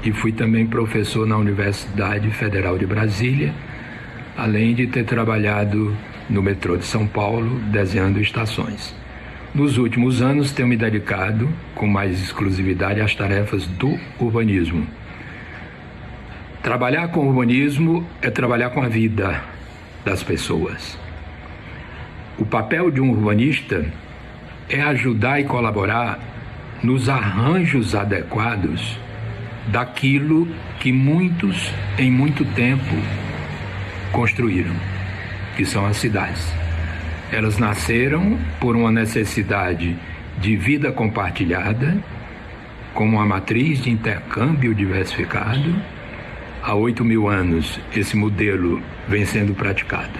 e fui também professor na Universidade Federal de Brasília, além de ter trabalhado no metrô de São Paulo, desenhando estações. Nos últimos anos, tenho me dedicado com mais exclusividade às tarefas do urbanismo. Trabalhar com urbanismo é trabalhar com a vida das pessoas. O papel de um urbanista é ajudar e colaborar nos arranjos adequados daquilo que muitos, em muito tempo, construíram, que são as cidades. Elas nasceram por uma necessidade de vida compartilhada, como uma matriz de intercâmbio diversificado. Há 8.000 anos, esse modelo vem sendo praticado.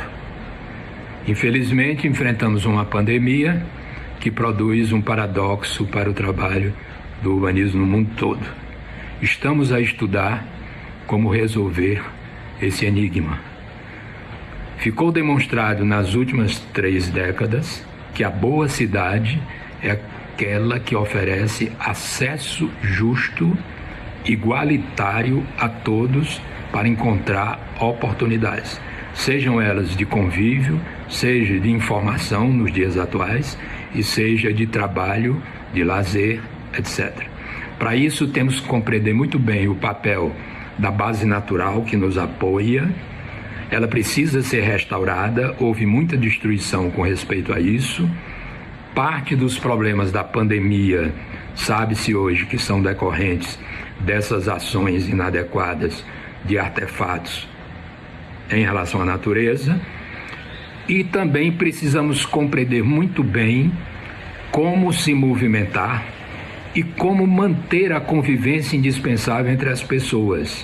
Infelizmente, enfrentamos uma pandemia que produz um paradoxo para o trabalho do urbanismo no mundo todo. Estamos a estudar como resolver esse enigma. Ficou demonstrado nas últimas 3 décadas que a boa cidade é aquela que oferece acesso justo, igualitário a todos para encontrar oportunidades, sejam elas de convívio, seja de informação nos dias atuais, e seja de trabalho, de lazer, etc. Para isso, temos que compreender muito bem o papel da base natural que nos apoia. Ela precisa ser restaurada, houve muita destruição com respeito a isso. Parte dos problemas da pandemia, sabe-se hoje que são decorrentes dessas ações inadequadas de artefatos em relação à natureza. E também precisamos compreender muito bem como se movimentar e como manter a convivência indispensável entre as pessoas,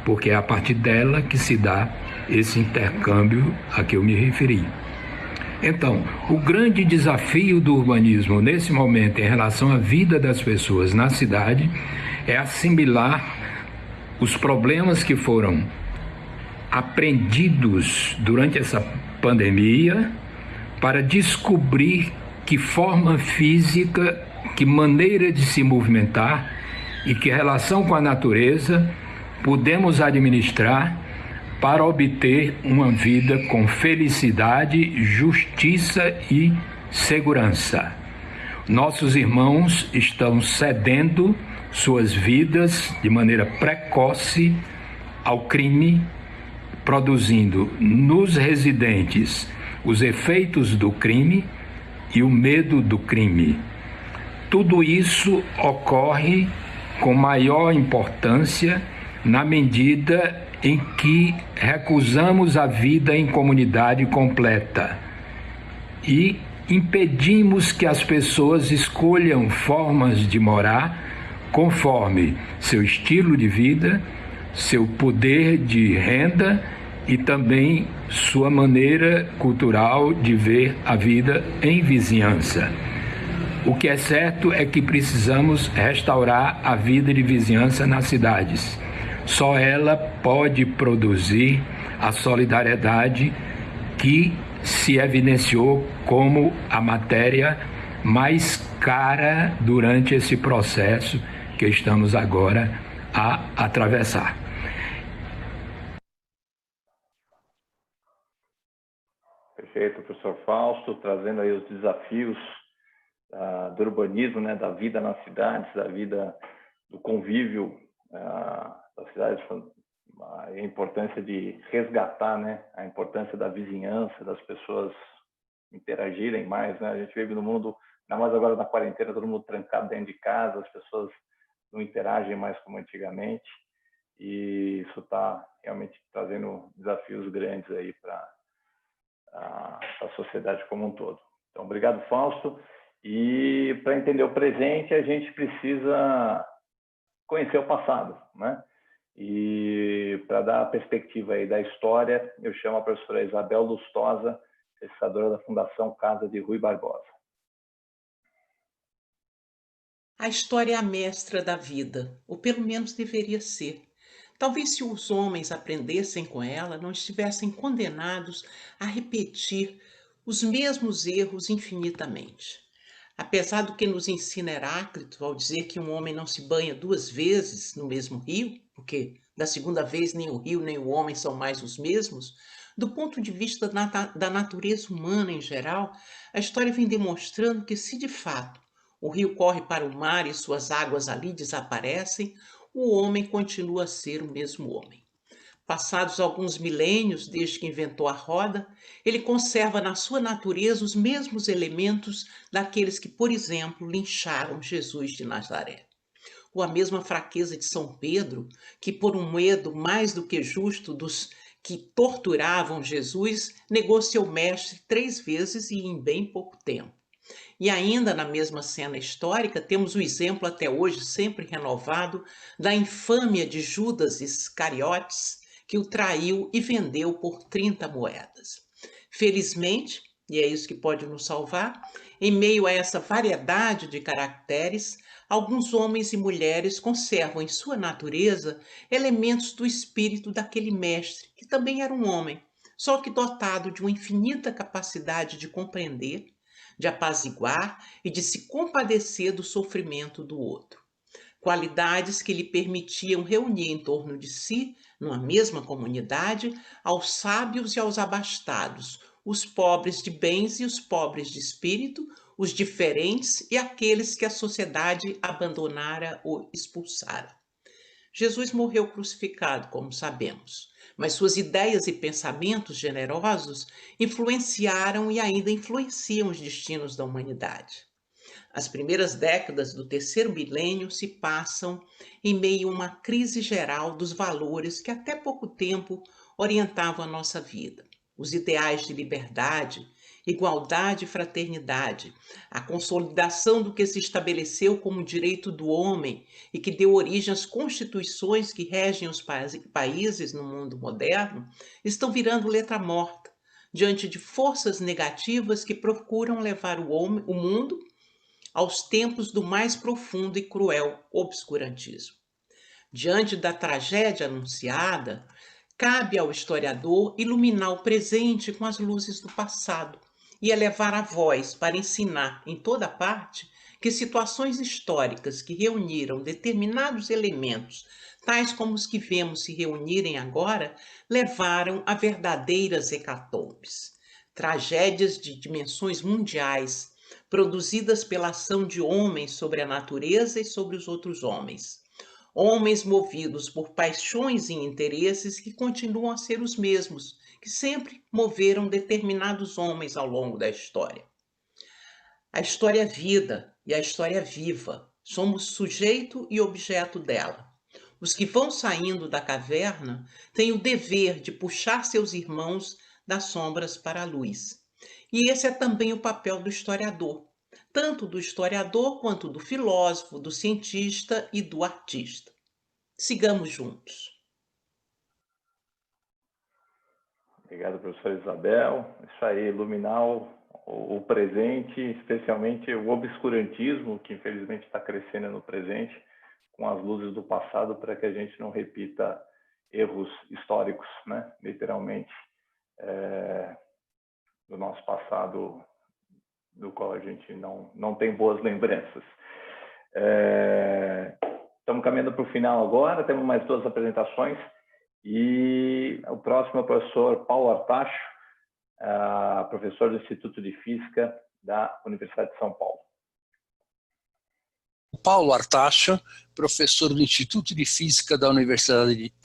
porque é a partir dela que se dá esse intercâmbio a que eu me referi. Então, o grande desafio do urbanismo nesse momento em relação à vida das pessoas na cidade é assimilar os problemas que foram aprendidos durante essa pandemia para descobrir que forma física, que maneira de se movimentar e que relação com a natureza podemos administrar para obter uma vida com felicidade, justiça e segurança. Nossos irmãos estão cedendo suas vidas de maneira precoce ao crime, produzindo nos residentes os efeitos do crime e o medo do crime. Tudo isso ocorre com maior importância na medida em que recusamos a vida em comunidade completa e impedimos que as pessoas escolham formas de morar conforme seu estilo de vida, seu poder de renda e também sua maneira cultural de ver a vida em vizinhança. O que é certo é que precisamos restaurar a vida de vizinhança nas cidades. Só ela pode produzir a solidariedade que se evidenciou como a matéria mais cara durante esse processo que estamos agora a atravessar. Perfeito, professor Fausto, trazendo aí os desafios do urbanismo, né, da vida nas cidades, da vida do convívio das cidades, a importância de resgatar, né, a importância da vizinhança, das pessoas interagirem mais, né? A gente vive no mundo, ainda mais agora na quarentena, todo mundo trancado dentro de casa, as pessoas não interagem mais como antigamente, e isso está realmente trazendo desafios grandes aí para a sociedade como um todo. Então, obrigado, Fausto. E para entender o presente, a gente precisa conhecer o passado, né? E para dar a perspectiva aí da história, eu chamo a professora Isabel Lustosa, pesquisadora da Fundação Casa de Rui Barbosa. A história é a mestra da vida, ou pelo menos deveria ser. Talvez se os homens aprendessem com ela, não estivessem condenados a repetir os mesmos erros infinitamente. Apesar do que nos ensina Heráclito ao dizer que um homem não se banha 2 vezes no mesmo rio, porque da segunda vez nem o rio nem o homem são mais os mesmos, do ponto de vista da natureza humana em geral, a história vem demonstrando que se de fato o rio corre para o mar e suas águas ali desaparecem, o homem continua a ser o mesmo homem. Passados alguns milênios desde que inventou a roda, ele conserva na sua natureza os mesmos elementos daqueles que, por exemplo, lincharam Jesus de Nazaré. Ou a mesma fraqueza de São Pedro, que por um medo mais do que justo dos que torturavam Jesus, negou seu mestre 3 vezes e em bem pouco tempo. E ainda na mesma cena histórica, temos o exemplo até hoje sempre renovado da infâmia de Judas Iscariotes, que o traiu e vendeu por 30 moedas. Felizmente, e é isso que pode nos salvar, em meio a essa variedade de caracteres, alguns homens e mulheres conservam em sua natureza elementos do espírito daquele mestre, que também era um homem, só que dotado de uma infinita capacidade de compreender, de apaziguar e de se compadecer do sofrimento do outro. Qualidades que lhe permitiam reunir em torno de si, numa mesma comunidade, aos sábios e aos abastados, os pobres de bens e os pobres de espírito, os diferentes e aqueles que a sociedade abandonara ou expulsara. Jesus morreu crucificado, como sabemos, mas suas ideias e pensamentos generosos influenciaram e ainda influenciam os destinos da humanidade. As primeiras décadas do 3º milênio se passam em meio a uma crise geral dos valores que até pouco tempo orientavam a nossa vida. Os ideais de liberdade igualdade e fraternidade, a consolidação do que se estabeleceu como direito do homem e que deu origem às constituições que regem os países no mundo moderno, estão virando letra morta diante de forças negativas que procuram levar o mundo aos tempos do mais profundo e cruel obscurantismo. Diante da tragédia anunciada, cabe ao historiador iluminar o presente com as luzes do passado e elevar a voz para ensinar em toda parte que situações históricas que reuniram determinados elementos, tais como os que vemos se reunirem agora, levaram a verdadeiras hecatombes, tragédias de dimensões mundiais, produzidas pela ação de homens sobre a natureza e sobre os outros homens. Homens movidos por paixões e interesses que continuam a ser os mesmos, que sempre moveram determinados homens ao longo da história. A história é vida e a história é viva. Somos sujeito e objeto dela. Os que vão saindo da caverna têm o dever de puxar seus irmãos das sombras para a luz. E esse é também o papel do historiador, tanto do historiador quanto do filósofo, do cientista e do artista. Sigamos juntos. Obrigado, professora Isabel. Isso aí, iluminar o presente, especialmente o obscurantismo, que infelizmente está crescendo no presente, com as luzes do passado, para que a gente não repita erros históricos, né? Literalmente, do nosso passado, do qual a gente não tem boas lembranças. Estamos caminhando para o final agora, temos mais 2 apresentações, e o próximo é o professor Paulo Artacho, professor do Instituto de Física da Universidade de São Paulo. Paulo Artacho, professor do Instituto de Física da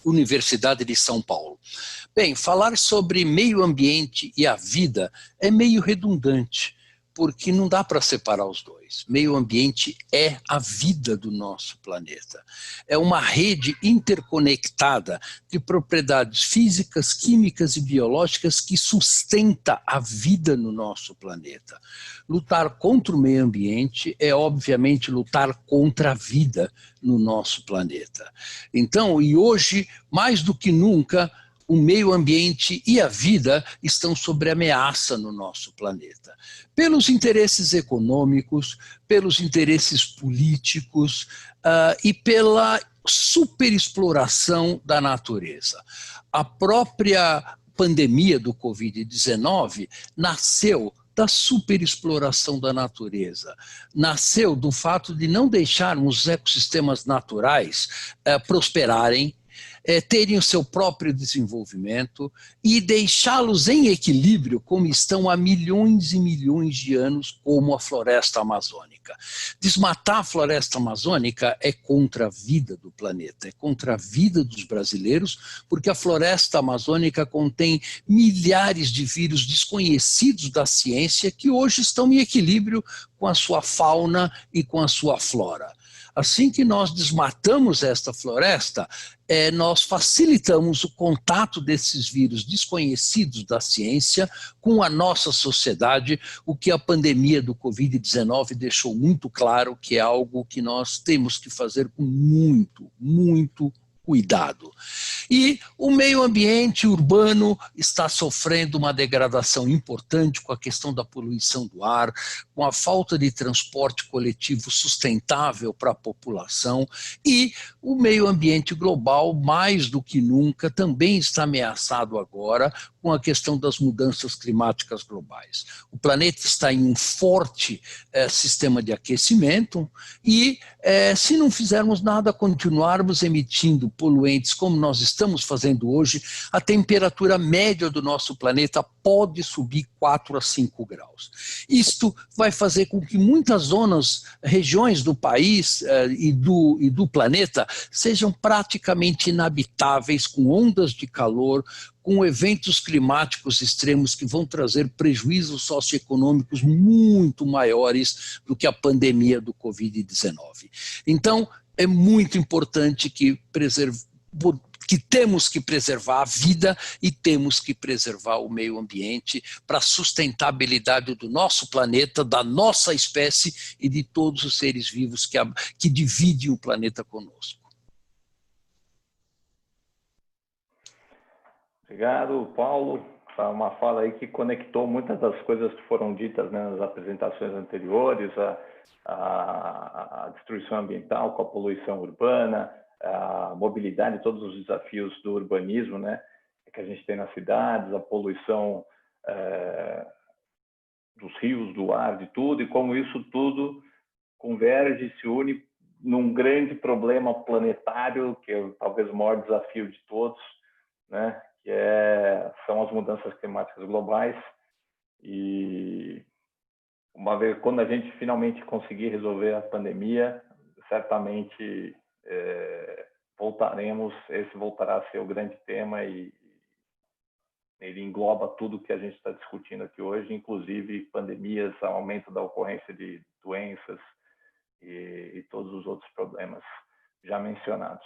Universidade de São Paulo. Bem, falar sobre meio ambiente e a vida é meio redundante, porque não dá para separar os dois. Meio ambiente é a vida do nosso planeta. É uma rede interconectada de propriedades físicas, químicas e biológicas que sustenta a vida no nosso planeta. Lutar contra o meio ambiente é, obviamente, lutar contra a vida no nosso planeta. Então, e hoje, mais do que nunca, o meio ambiente e a vida estão sob ameaça no nosso planeta. Pelos interesses econômicos, pelos interesses políticos e pela superexploração da natureza. A própria pandemia do Covid-19 nasceu da superexploração da natureza. Nasceu do fato de não deixarmos os ecossistemas naturais prosperarem, terem o seu próprio desenvolvimento e deixá-los em equilíbrio como estão há milhões e milhões de anos, como a floresta amazônica. Desmatar a floresta amazônica é contra a vida do planeta, é contra a vida dos brasileiros, porque a floresta amazônica contém milhares de vírus desconhecidos da ciência que hoje estão em equilíbrio com a sua fauna e com a sua flora. Assim que nós desmatamos esta floresta, nós facilitamos o contato desses vírus desconhecidos da ciência com a nossa sociedade, o que a pandemia do Covid-19 deixou muito claro que é algo que nós temos que fazer com muito cuidado. E o meio ambiente urbano está sofrendo uma degradação importante com a questão da poluição do ar, com a falta de transporte coletivo sustentável para a população, e o meio ambiente global, mais do que nunca, também está ameaçado agora com a questão das mudanças climáticas globais. O planeta está em um forte sistema de aquecimento e, se não fizermos nada, continuarmos emitindo poluentes como nós estamos fazendo hoje, a temperatura média do nosso planeta pode subir 4 a 5 graus. Isto vai fazer com que muitas zonas, regiões do país e do planeta sejam praticamente inabitáveis, com ondas de calor, com eventos climáticos extremos que vão trazer prejuízos socioeconômicos muito maiores do que a pandemia do Covid-19. Então, é muito importante que que temos que preservar a vida e temos que preservar o meio ambiente para a sustentabilidade do nosso planeta, da nossa espécie e de todos os seres vivos que dividem o planeta conosco. Obrigado, Paulo. Uma fala aí que conectou muitas das coisas que foram ditas, né, nas apresentações anteriores, a destruição ambiental com a poluição urbana, a mobilidade, todos os desafios do urbanismo, né, que a gente tem nas cidades, a poluição dos rios, do ar, de tudo, e como isso tudo converge e se une num grande problema planetário, que é talvez o maior desafio de todos, né, que são as mudanças climáticas globais. E quando a gente finalmente conseguir resolver a pandemia, certamente esse voltará a ser o grande tema, e ele engloba tudo que a gente está discutindo aqui hoje, inclusive pandemias, aumento da ocorrência de doenças e todos os outros problemas já mencionados.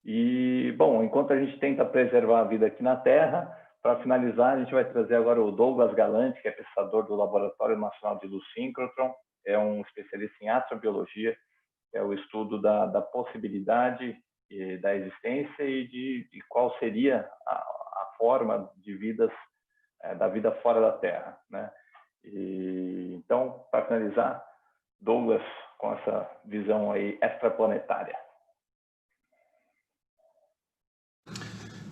E, bom, enquanto a gente tenta preservar a vida aqui na Terra, para finalizar, a gente vai trazer agora o Douglas Galante, que é pesquisador do Laboratório Nacional de Luz Síncrotron, é um especialista em astrobiologia, é o estudo da possibilidade da existência e de qual seria a forma de da vida fora da Terra, né? Então, para finalizar, Douglas, com essa visão aí extraplanetária.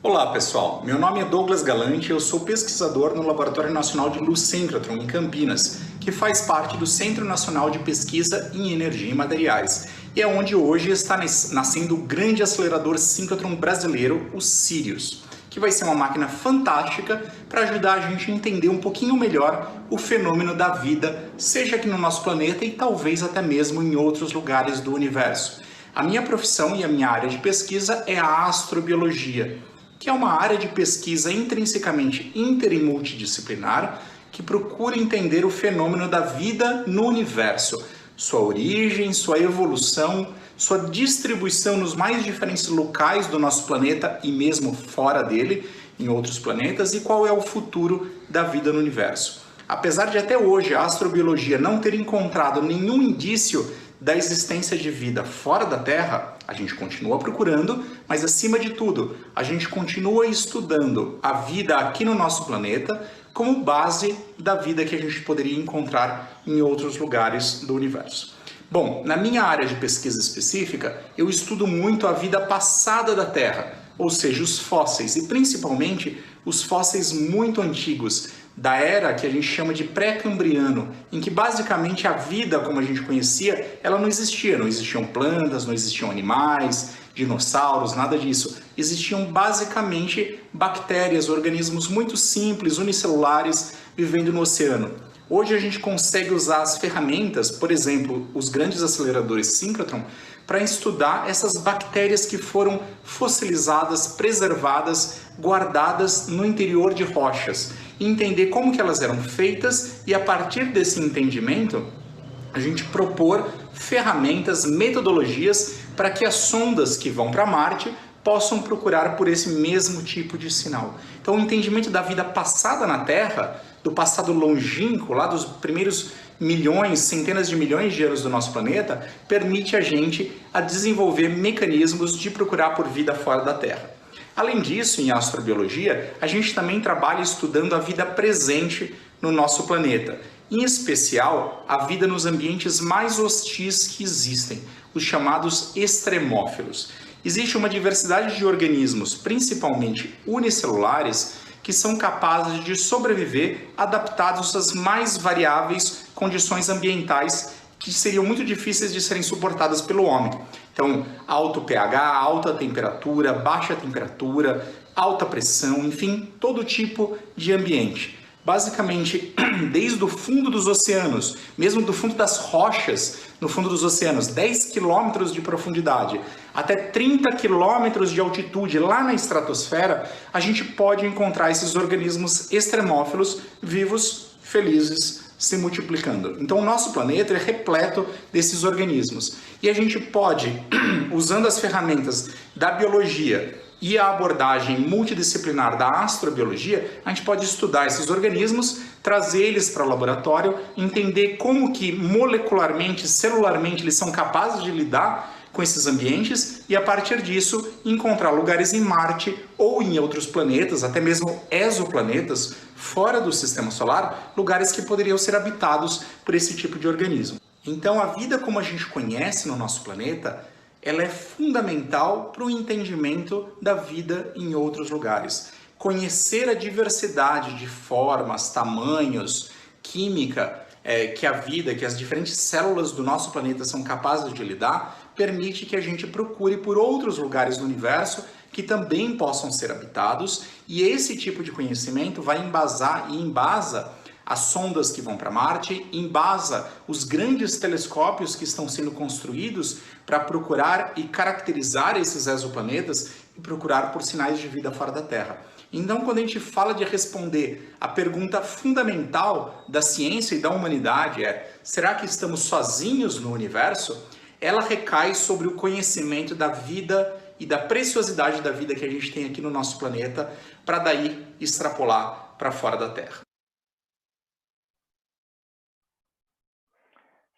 Olá, pessoal. Meu nome é Douglas Galante, eu sou pesquisador no Laboratório Nacional de Luz Síncrotron, em Campinas, que faz parte do Centro Nacional de Pesquisa em Energia e Materiais, e é onde hoje está nascendo o grande acelerador síncrotron brasileiro, o Sirius, que vai ser uma máquina fantástica para ajudar a gente a entender um pouquinho melhor o fenômeno da vida, seja aqui no nosso planeta e talvez até mesmo em outros lugares do universo. A minha profissão e a minha área de pesquisa é a astrobiologia, que é uma área de pesquisa intrinsecamente inter e multidisciplinar que procura entender o fenômeno da vida no universo, sua origem, sua evolução, sua distribuição nos mais diferentes locais do nosso planeta e mesmo fora dele, em outros planetas, e qual é o futuro da vida no universo. Apesar de até hoje a astrobiologia não ter encontrado nenhum indício da existência de vida fora da Terra, a gente continua procurando, mas acima de tudo, a gente continua estudando a vida aqui no nosso planeta como base da vida que a gente poderia encontrar em outros lugares do universo. Bom, na minha área de pesquisa específica, eu estudo muito a vida passada da Terra, ou seja, os fósseis, e principalmente os fósseis muito antigos, da era que a gente chama de pré-cambriano, em que basicamente a vida como a gente conhecia, ela não existia. Não existiam plantas, não existiam animais, dinossauros, nada disso. Existiam basicamente bactérias, organismos muito simples, unicelulares, vivendo no oceano. Hoje a gente consegue usar as ferramentas, por exemplo, os grandes aceleradores síncrotron, para estudar essas bactérias que foram fossilizadas, preservadas, guardadas no interior de rochas, e entender como que elas eram feitas e, a partir desse entendimento, a gente propor ferramentas, metodologias para que as sondas que vão para Marte possam procurar por esse mesmo tipo de sinal. Então, o entendimento da vida passada na Terra, do passado longínquo, lá dos primeiros milhões, centenas de milhões de anos do nosso planeta, permite a gente a desenvolver mecanismos de procurar por vida fora da Terra. Além disso, em astrobiologia, a gente também trabalha estudando a vida presente no nosso planeta, em especial a vida nos ambientes mais hostis que existem, os chamados extremófilos. Existe uma diversidade de organismos, principalmente unicelulares, que são capazes de sobreviver adaptados às mais variáveis condições ambientais que seriam muito difíceis de serem suportadas pelo homem. Então, alto pH, alta temperatura, baixa temperatura, alta pressão, enfim, todo tipo de ambiente. Basicamente, desde o fundo dos oceanos, mesmo do fundo das rochas, no fundo dos oceanos, 10 quilômetros de profundidade, até 30 quilômetros de altitude lá na estratosfera, a gente pode encontrar esses organismos extremófilos vivos, felizes, se multiplicando. Então o nosso planeta é repleto desses organismos. E a gente pode, usando as ferramentas da biologia, e a abordagem multidisciplinar da astrobiologia, a gente pode estudar esses organismos, trazer eles para o laboratório, entender como que molecularmente, celularmente, eles são capazes de lidar com esses ambientes e, a partir disso, encontrar lugares em Marte ou em outros planetas, até mesmo exoplanetas, fora do Sistema Solar, lugares que poderiam ser habitados por esse tipo de organismo. Então, a vida como a gente conhece no nosso planeta, ela é fundamental para o entendimento da vida em outros lugares. Conhecer a diversidade de formas, tamanhos, química, que a vida, que as diferentes células do nosso planeta são capazes de lidar, permite que a gente procure por outros lugares do universo que também possam ser habitados, e esse tipo de conhecimento vai embasar e embasa as sondas que vão para Marte, embasa os grandes telescópios que estão sendo construídos para procurar e caracterizar esses exoplanetas e procurar por sinais de vida fora da Terra. Então, quando a gente fala de responder a pergunta fundamental da ciência e da humanidade será que estamos sozinhos no universo? Ela recai sobre o conhecimento da vida e da preciosidade da vida que a gente tem aqui no nosso planeta, para daí extrapolar para fora da Terra.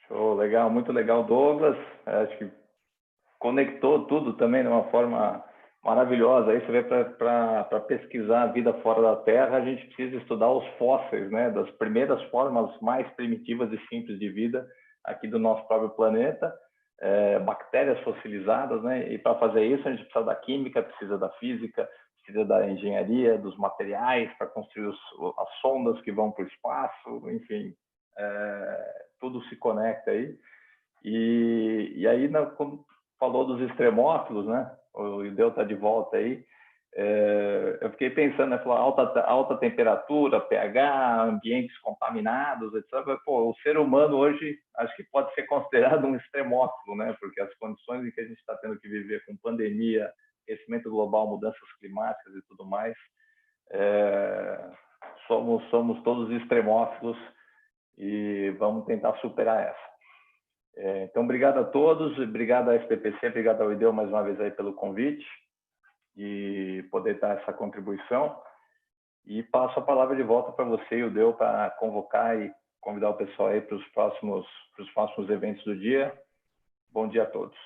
Show, legal, muito legal, Douglas. Acho que conectou tudo também de uma forma maravilhosa. Aí você vê, para pesquisar a vida fora da Terra, a gente precisa estudar os fósseis, né, das primeiras formas mais primitivas e simples de vida aqui do nosso próprio planeta, bactérias fossilizadas, né? E para fazer isso a gente precisa da química, precisa da física, precisa da engenharia, dos materiais para construir as sondas que vão para o espaço, enfim. Tudo se conecta aí. E aí, quando falou dos extremófilos, né? O Ideu está de volta aí. Eu fiquei pensando, né? Alta temperatura, pH, ambientes contaminados, etc. Pô, o ser humano hoje acho que pode ser considerado um extremófilo, né? Porque as condições em que a gente está tendo que viver com pandemia, aquecimento global, mudanças climáticas e tudo mais, somos todos extremófilos. E vamos tentar superar essa. Então, obrigado a todos, obrigado à SPPC, obrigado ao Ideu mais uma vez aí pelo convite e poder dar essa contribuição. E passo a palavra de volta para você, Ideu, para convocar e convidar o pessoal aí para os próximos eventos do dia. Bom dia a todos.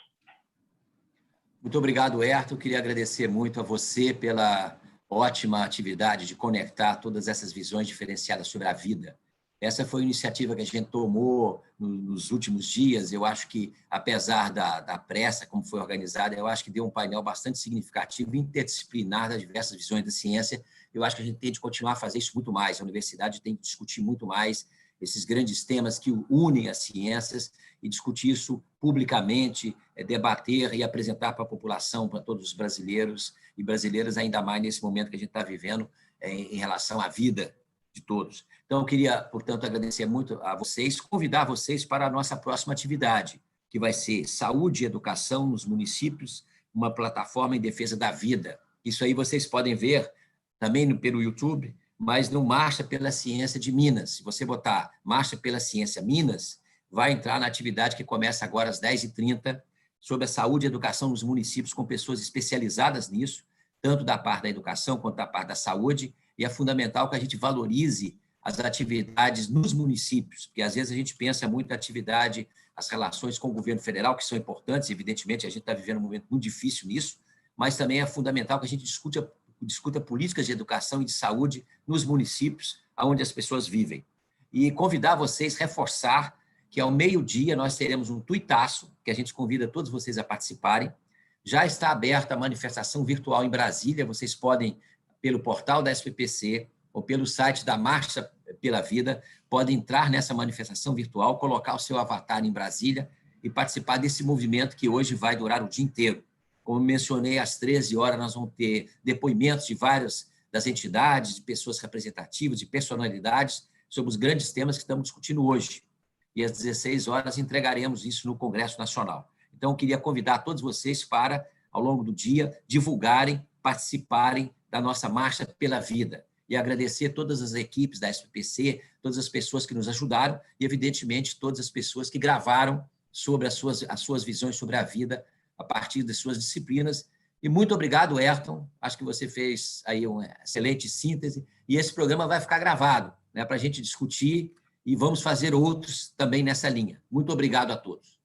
Muito obrigado, Ayrton. Queria agradecer muito a você pela ótima atividade de conectar todas essas visões diferenciadas sobre a vida. Essa foi a iniciativa que a gente tomou nos últimos dias. Eu acho que, apesar da pressa, como foi organizada, eu acho que deu um painel bastante significativo, interdisciplinar das diversas visões da ciência. Eu acho que a gente tem de continuar a fazer isso muito mais. A universidade tem que discutir muito mais esses grandes temas que unem as ciências e discutir isso publicamente, debater e apresentar para a população, para todos os brasileiros e brasileiras, ainda mais nesse momento que a gente está vivendo em relação à vida de todos. Então, eu queria, portanto, agradecer muito a vocês, convidar vocês para a nossa próxima atividade, que vai ser Saúde e Educação nos Municípios, uma plataforma em defesa da vida. Isso aí vocês podem ver também pelo YouTube, mas no Marcha pela Ciência de Minas. Se você botar Marcha pela Ciência Minas, vai entrar na atividade que começa agora às 10h30, sobre a saúde e educação nos municípios, com pessoas especializadas nisso, tanto da parte da educação quanto da parte da saúde, e é fundamental que a gente valorize as atividades nos municípios, porque às vezes a gente pensa muito na atividade, as relações com o governo federal, que são importantes, evidentemente a gente está vivendo um momento muito difícil nisso, mas também é fundamental que a gente discuta políticas de educação e de saúde nos municípios onde as pessoas vivem. E convidar vocês, reforçar que ao meio-dia nós teremos um tuitaço, que a gente convida todos vocês a participarem. Já está aberta a manifestação virtual em Brasília, vocês podem, pelo portal da SPPC ou pelo site da Marcha pela Vida, podem entrar nessa manifestação virtual, colocar o seu avatar em Brasília e participar desse movimento que hoje vai durar o dia inteiro. Como mencionei, às 13 horas nós vamos ter depoimentos de várias das entidades, de pessoas representativas, de personalidades, sobre os grandes temas que estamos discutindo hoje. E às 16 horas entregaremos isso no Congresso Nacional. Então, eu queria convidar todos vocês para, ao longo do dia, divulgarem, participarem da nossa Marcha pela Vida. E agradecer todas as equipes da SPPC, todas as pessoas que nos ajudaram e, evidentemente, todas as pessoas que gravaram sobre as suas visões sobre a vida a partir das suas disciplinas E muito obrigado, Ayrton. Acho que você fez aí uma excelente síntese. E esse programa vai ficar gravado, né, para a gente discutir, e vamos fazer outros também nessa linha. Muito obrigado a todos.